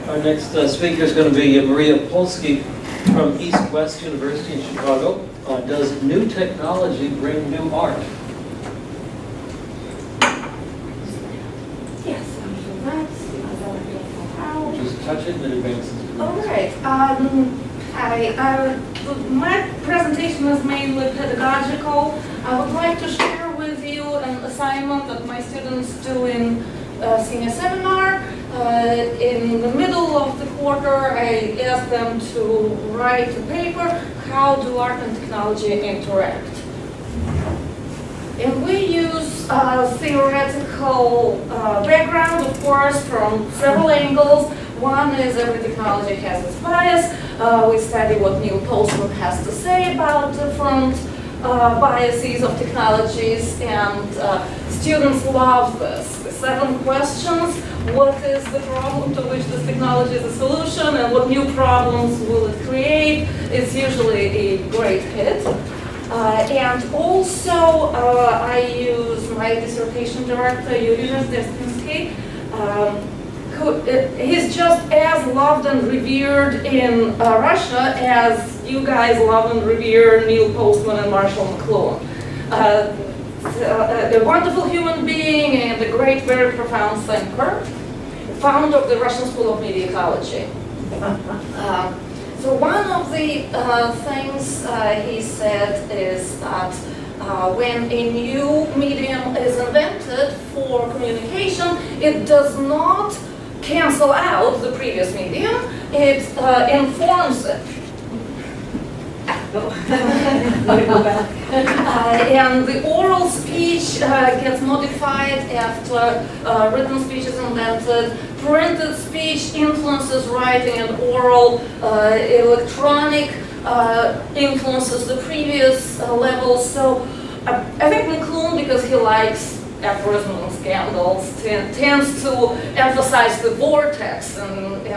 Our next speaker is going to be Maria Polsky from East West University in Chicago. Does new technology bring new art? Yes, so let's see. I don't know how. Just touch it and it advances. All right. Hi, my presentation is mainly pedagogical. I would like to share with you an assignment that my students do in senior seminar. In the middle of the quarter, I ask them to write a paper, how do art and technology interact? And we use theoretical background, of course, from several angles. One is every technology has its bias. We study what Neil Postman has to say about different biases of technologies, and students love this. 7 questions: what is the problem to which this technology is a solution, and what new problems will it create? It's usually a great hit. And also, I use my dissertation director, Yuri Razdeskinsky. He's just as loved and revered in Russia as you guys love and revere Neil Postman and Marshall McLuhan. A wonderful human being and a great, very profound thinker, founder of the Russian School of Media Ecology. So one of the things he said is that when a new medium is invented for communication, it does not cancel out the previous medium, it informs it. And the oral speech gets modified after written speech is invented. Printed speech influences writing and oral. Electronic influences the previous levels. So I think McLuhan, because he likes aphorism and scandals, tends to emphasize the vortex and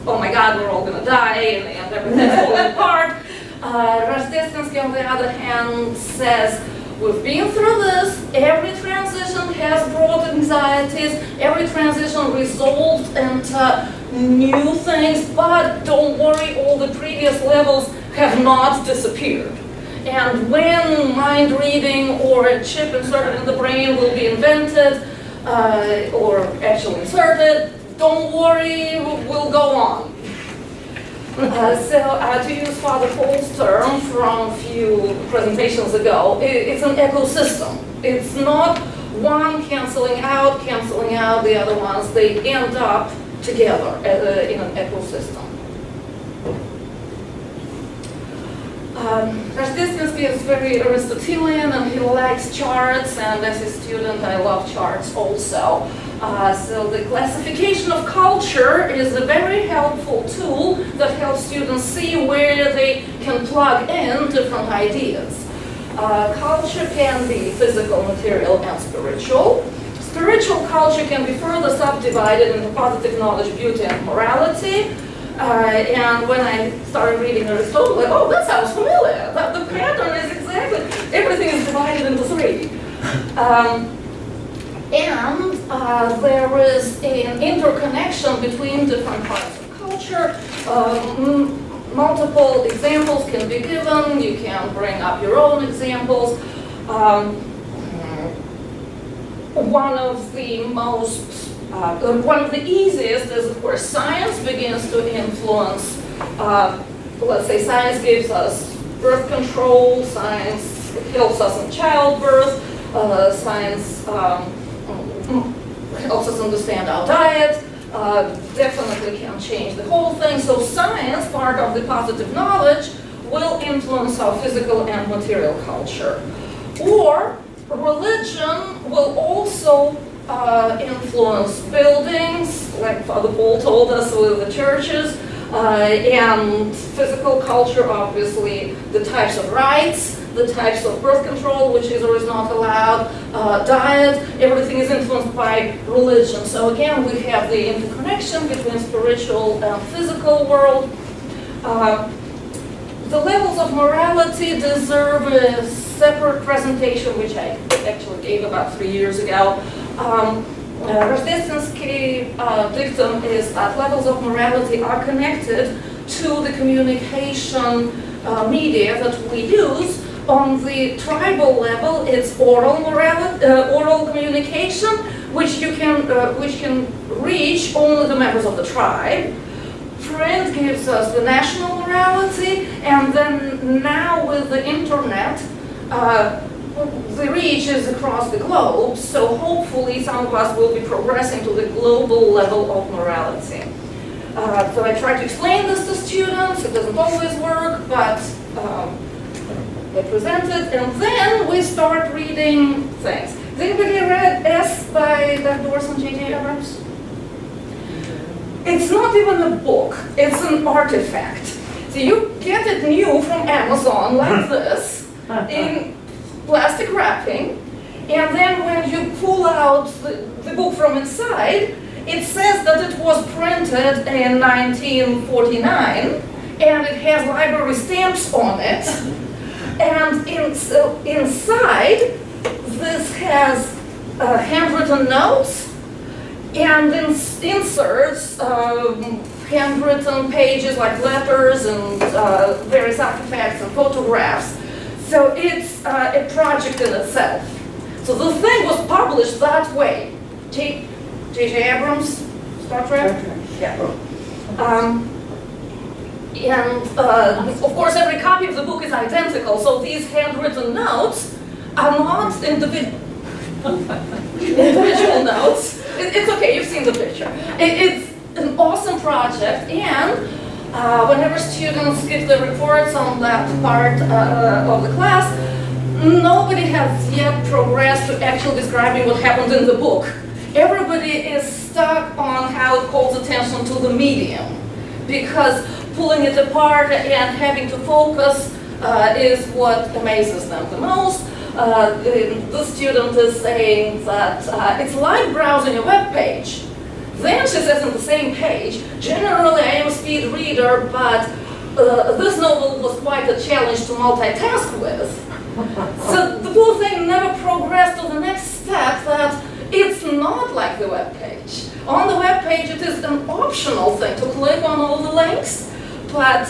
oh my God, we're all going to die and everything's falling apart. Razdeskinsky, on the other hand, says, we've been through this, every transition has brought anxieties, every transition resolved into new things, but don't worry, all the previous levels have not disappeared. And when mind reading or a chip inserted in the brain will be invented, or actually inserted, don't worry, we'll go on. To use Father Paul's term from a few presentations ago, it's an ecosystem. It's not one canceling out the other ones. They end up together in an ecosystem. Razdeskinsky is very Aristotelian and he likes charts, and as a student I love charts also. So the classification of culture is a very helpful tool that helps students see where they can plug in different ideas. Culture can be physical, material, and spiritual. Spiritual culture can be further subdivided into positive knowledge, beauty, and morality. And when I started reading Aristotle, like, oh, that sounds familiar. The pattern is exactly, everything is divided into 3. And there is an interconnection between different parts of culture. Multiple examples can be given. You can bring up your own examples. One of the easiest is, of course, science begins to influence. Let's say science gives us birth control, science helps us in childbirth, science helps us understand our diet, definitely can change the whole thing. So science, part of the positive knowledge, will influence our physical and material culture. Or religion will also influence buildings, like Father Paul told us with the churches, and physical culture, obviously, the types of rights, the types of birth control, which is or is not allowed, diet, everything is influenced by religion. So again, we have the interconnection between spiritual and physical world. The levels of morality deserve a separate presentation, which I actually gave about 3 years ago. Razdeskinsky's dictum is that levels of morality are connected to the communication media that we use. On the tribal level, it's oral communication, which can reach only the members of the tribe. Print gives us the national morality, And then now with the internet, the reach is across the globe, so hopefully some of us will be progressing to the global level of morality. So I try to explain this to students. It doesn't always work, but I present it, and then we start reading things. Has anybody read S by Doug Dorsey and J.J. Abrams? It's not even a book, it's an artifact. So you get it new from Amazon like this, in plastic wrapping, and then when you pull out the book from inside, it says that it was printed in 1949, and it has library stamps on it. And inside, this has handwritten notes and inserts handwritten pages like letters and various artifacts and photographs. So it's a project in itself. So the thing was published that way. J.J. Abrams, Star Trek? Yeah. Of course, every copy of the book is identical, so these handwritten notes are not individual notes. It's okay, you've seen the picture. It's an awesome project, and whenever students give the reports on that part of the class, nobody has yet progressed to actually describing what happened in the book. Everybody is stuck on how it calls attention to the medium, because pulling it apart and having to focus is what amazes them the most. The student is saying that it's like browsing a web page. Then she says on the same page, generally I am a speed reader, but this novel was quite a challenge to multitask with. So the whole thing never progressed to the next step, that it's not like the web page. On the web page it is an optional thing to click on all the links, but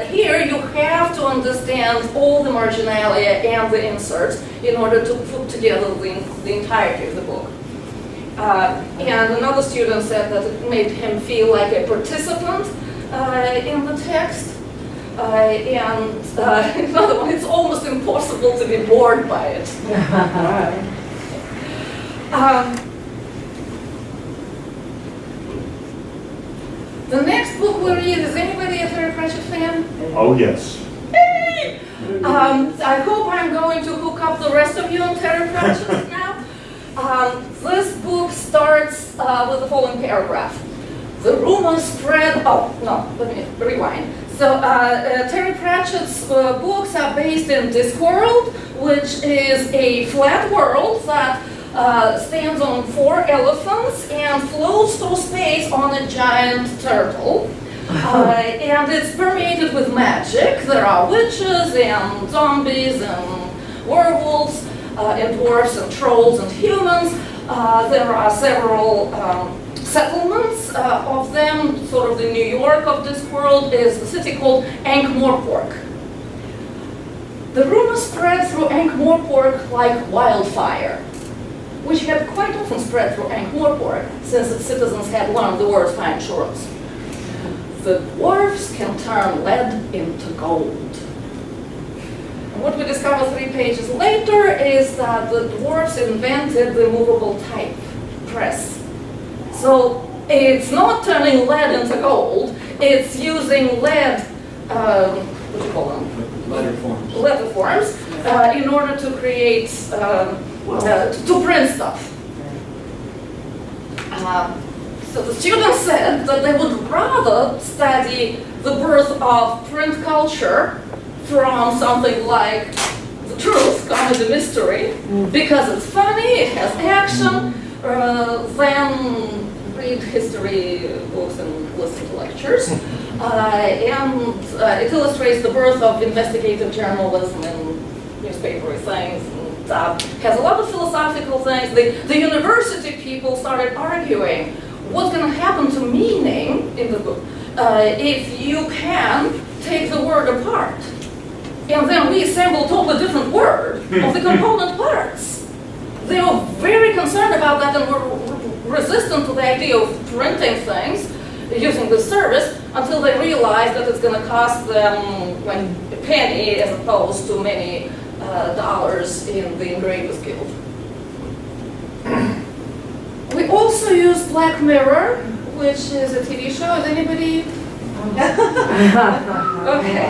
here you have to understand all the marginalia and the inserts in order to put together the entirety of the book. And another student said that it made him feel like a participant in the text. And another one, it's almost impossible to be bored by it. The next book we read, is anybody a Terry Pratchett fan? Oh, yes. Hey! I hope I'm going to hook up the rest of you on Terry Pratchett now. This book starts with the following paragraph. The rumors spread, let me rewind. So Terry Pratchett's books are based in Discworld, which is a flat world that stands on 4 elephants and floats through space on a giant turtle. And it's permeated with magic. There are witches and zombies and werewolves and dwarfs and trolls and humans. There are several settlements of them. Sort of the New York of this world is the city called Ankh-Morpork. The rumors spread through Ankh-Morpork like wildfire, which had quite often spread through Ankh-Morpork since its citizens had learned the world's fine shores. The dwarfs can turn lead into gold. And what we discover 3 pages later is that the dwarfs invented the movable type press. So it's not turning lead into gold, it's using lead, what do you call them? Letter forms, in order to create, to print stuff. So the students said that they would rather study the birth of print culture from something like The Truth, Comedy Mystery, because it's funny, it has action, than read history books and listen to lectures. And it illustrates the birth of investigative journalism and newspapery things. And, has a lot of philosophical things. The university people started arguing what's going to happen to meaning in the book if you can take the word apart and then reassemble a totally different word of the component parts. They were very concerned about that and were resistant to the idea of printing things using the service until they realize that it's going to cost them like a penny as opposed to many dollars in the Engravers Guild. We also use Black Mirror, which is a TV show. Is anybody? Okay.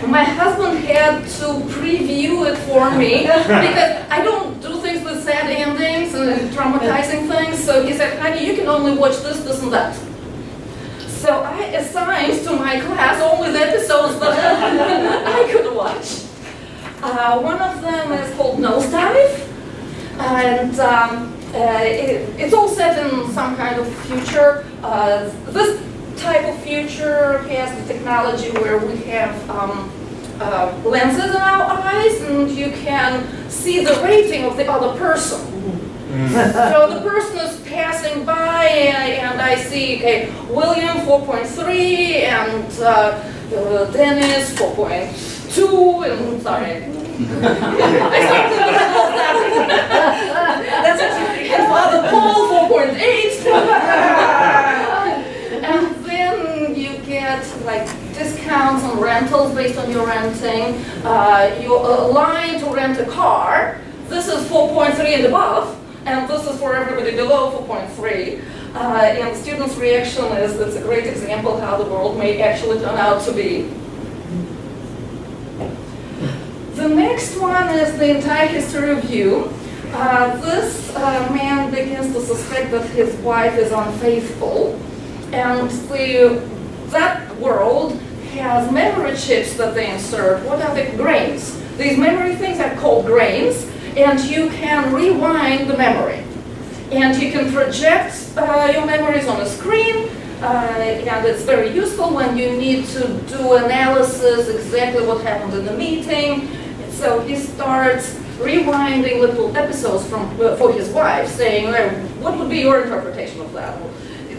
My husband had to preview it for me because I don't do things with sad endings and traumatizing things. So he said, honey, you can only watch this, this, and that. So I assigned to my class only the episodes that I could watch. One of them is called Nosedive, and it's all set in some kind of future. This type of future has the technology where we have lenses in our eyes, and you can see the rating of the other person. So the person is passing by, and I see, okay, William 4.3, and Dennis 4.2, and sorry. I started to know that. That's actually, and Father Paul 4.8. And then you get like discounts on rentals based on your renting. You're aligned to rent a car. This is 4.3 and above, and this is for everybody below 4.3. And the students' reaction is, it's a great example how the world may actually turn out to be. The next one is the entire history of you. This man begins to suspect that his wife is unfaithful, and that world has memory chips that they insert. What are they? Grains. These memory things are called grains, and you can rewind the memory. And you can project your memories on a screen, and it's very useful when you need to do analysis, exactly what happened in the meeting. So he starts rewinding little episodes for his wife, saying, what would be your interpretation of that?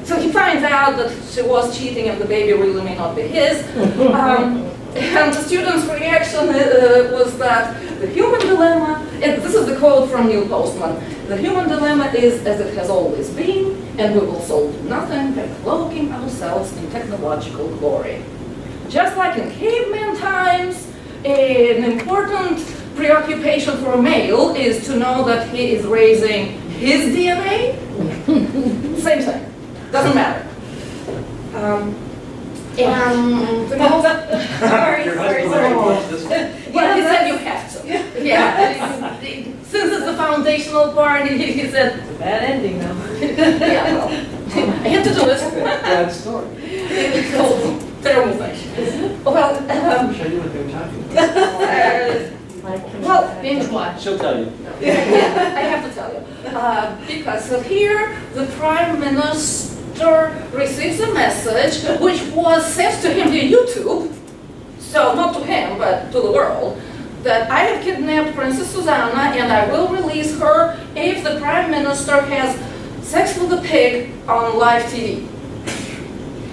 So he finds out that she was cheating and the baby really may not be his. And the student's reaction was that the human dilemma, and this is the quote from Neil Postman, the human dilemma is as it has always been, and we will solve nothing by cloaking ourselves in technological glory. Just like in caveman times, an important preoccupation for a male is to know that he is raising his DNA. Same thing. Doesn't matter. And the most... sorry. Well, he said you have to. Yeah. Since it's the foundational part, he said... It's a bad ending, though. Yeah, well, I had to do it. Bad story. Terrible thing. Well, I'm sure you what they were talking about. well, Binge watch. She'll tell you. I have to tell you. Because so here, the Prime Minister receives a message which was sent to him via YouTube, so not to him, but to the world, that I have kidnapped Princess Susanna and I will release her if the Prime Minister has sex with a pig on live TV.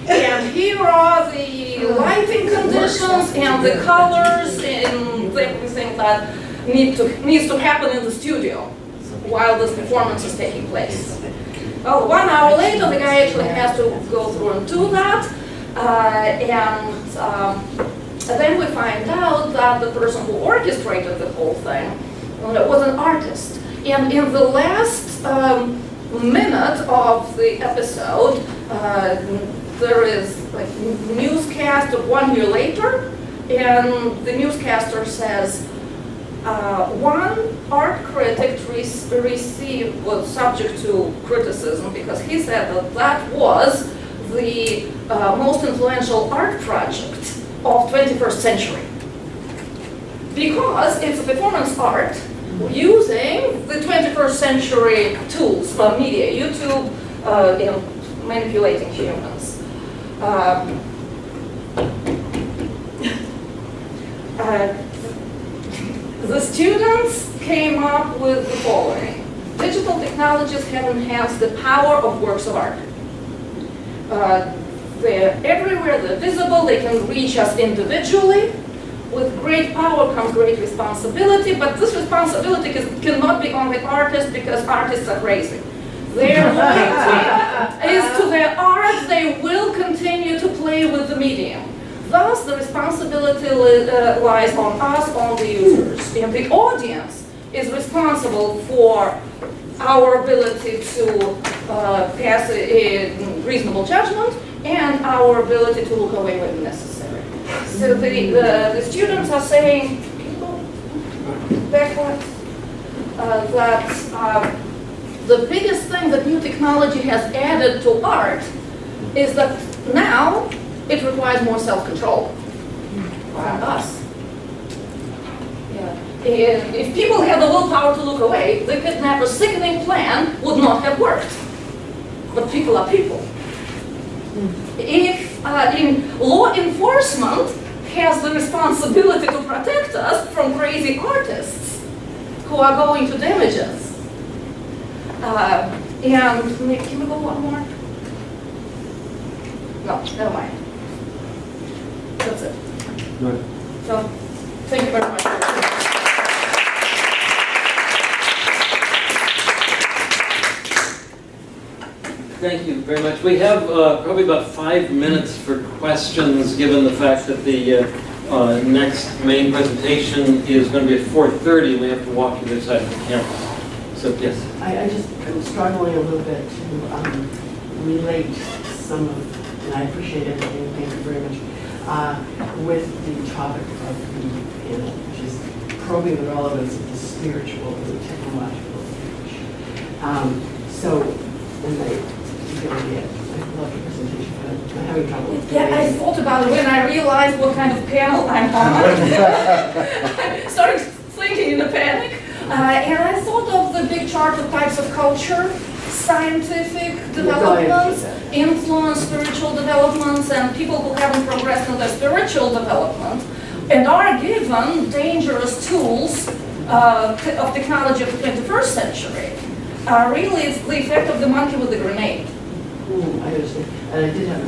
And here are the lighting conditions and the colors and everything that needs to happen in the studio while this performance is taking place. Well, 1 hour later, the guy actually has to go through and do that. And then we find out that the person who orchestrated the whole thing was an artist. And in the last minute of the episode, there is like newscast of 1 year later, and the newscaster says one art critic was subject to criticism because he said that that was the most influential art project of 21st century. Because it's a performance art using the 21st century tools, media, YouTube, manipulating humans. The students came up with the following. Digital technologies have enhanced the power of works of art. They're everywhere, they're visible, they can reach us individually. With great power comes great responsibility, but this responsibility cannot be on the artist because artists are crazy. Their loyalty is to their art. They will continue to play with the medium. Thus, the responsibility lies on us, on the users. And the audience is responsible for our ability to pass a reasonable judgment and our ability to look away when necessary. So the students are saying, backwards, that the biggest thing that new technology has added to art is that now it requires more self-control from us. Yeah. If people had the willpower to look away, the kidnapper's sickening plan would not have worked. But people are people. If law enforcement has the responsibility to protect us from crazy artists who are going to damage us. And can we go one more? No, never mind. That's it. Good. So, thank you very much. Thank you very much. We have probably about 5 minutes for questions, given the fact that the next main presentation is going to be at 4:30, and we have to walk to the other side of the campus. So, yes. I'm struggling a little bit to relate some of, and I appreciate everything, thank you very much, with the topic of the panel, which is probing the relevance of the spiritual and the technological age. I love your presentation, but I'm having trouble with Yeah, I thought about it when I realized what kind of panel I'm on. I started thinking in a panic. And I thought of the big chart of types of culture, scientific developments, influence, spiritual developments, and people who haven't progressed in their spiritual development and are given dangerous tools of technology of the 21st century. Really, it's the effect of the monkey with the grenade. I understand. And I did have a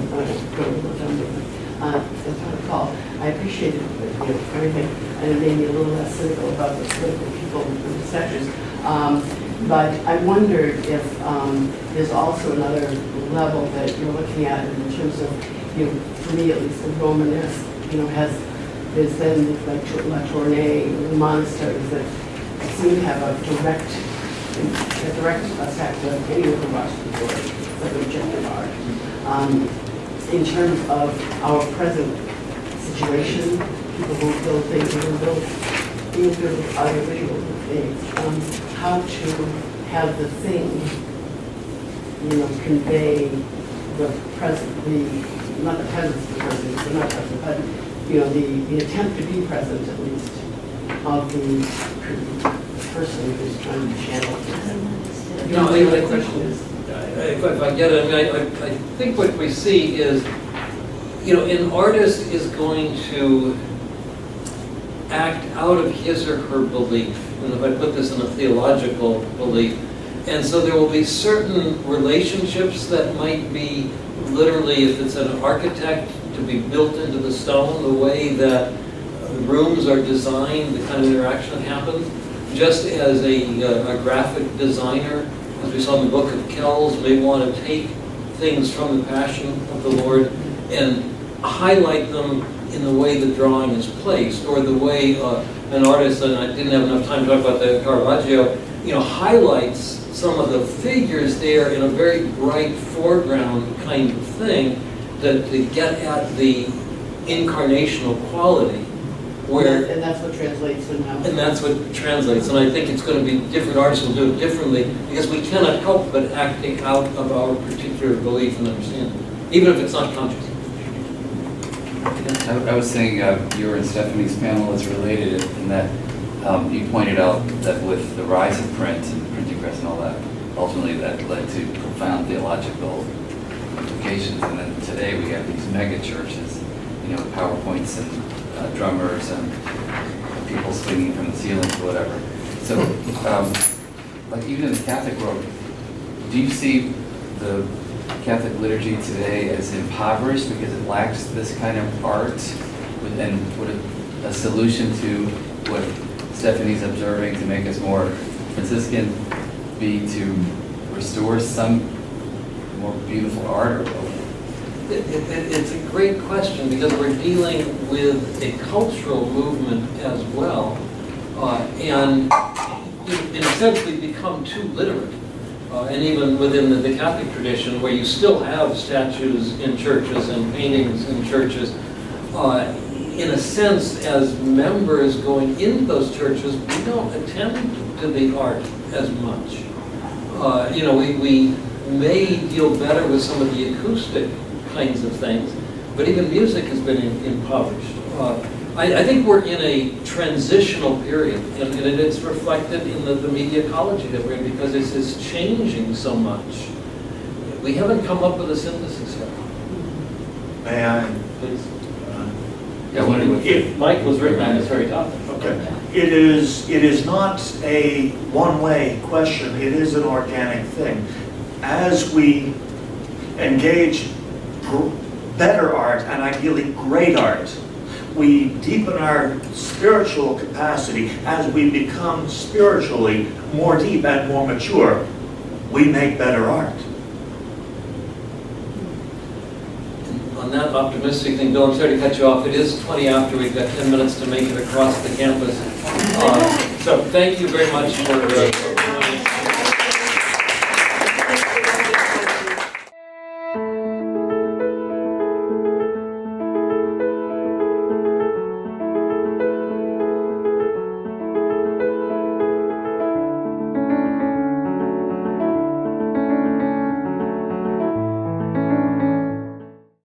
call. I appreciated everything, and it made me a little less cynical about the political people in the sectors. But I wondered if there's also another level that you're looking at in terms of, for me at least, the Romanesque, there's then like La Tournée, the monasteries that seem to have a direct effect on anyone who watches the story, like objective art. In terms of our present situation, people who build things, even build audiovisual things, how to have the thing, convey the present, not the presence of the person, but not present, but the attempt to be present at least of the person who's trying to channel this. The question is, if I get it, I think what we see is, an artist is going to act out of his or her belief, and if I put this in a theological belief, and so there will be certain relationships that might be literally, if it's an architect, to be built into the stone, the way that rooms are designed, the kind of interaction that happens, just as a graphic designer, as we saw in the book of Kells, may want to take things from the Passion of the Lord and highlight them in the way the drawing is placed, or the way an artist, and I didn't have enough time to talk about the Caravaggio, highlights some of the figures there in a very bright foreground kind of thing, that to get at the incarnational quality. And that's what translates somehow. And that's what translates, and I think it's going to be different artists will do it differently, because we cannot help but acting out of our particular belief and understanding, even if it's not conscious. I was saying your and Stephanie's panel is related in that you pointed out that with the rise of print and the printing press and all that, ultimately that led to profound theological implications, and then today we have these mega churches, PowerPoints and drummers and people swinging from the ceilings or whatever. So, like even in the Catholic world, do you see the Catholic liturgy today as impoverished because it lacks this kind of art? And would a solution to what Stephanie's observing to make us more Franciscan be to restore some more beautiful art? It's a great question because we're dealing with a cultural movement as well. And in a sense, we've become too literate. And even within the Catholic tradition, where you still have statues in churches and paintings in churches, in a sense, as members going into those churches, we don't attend to the art as much. We may deal better with some of the acoustic kinds of things, but even music has been impoverished. I think we're in a transitional period, and it's reflected in the media ecology that we're in because it's changing so much. We haven't come up with a synthesis yet. May I? Please. Yeah, what do you- Mike was written on this very topic. Okay. It is not a one-way question. It is an organic thing. As we engage better art and ideally great art, we deepen our spiritual capacity. As we become spiritually more deep and more mature, we make better art. On that optimistic thing, Bill, I'm sorry to cut you off. It is 20 after. We've got 10 minutes to make it across the campus. So thank you very much for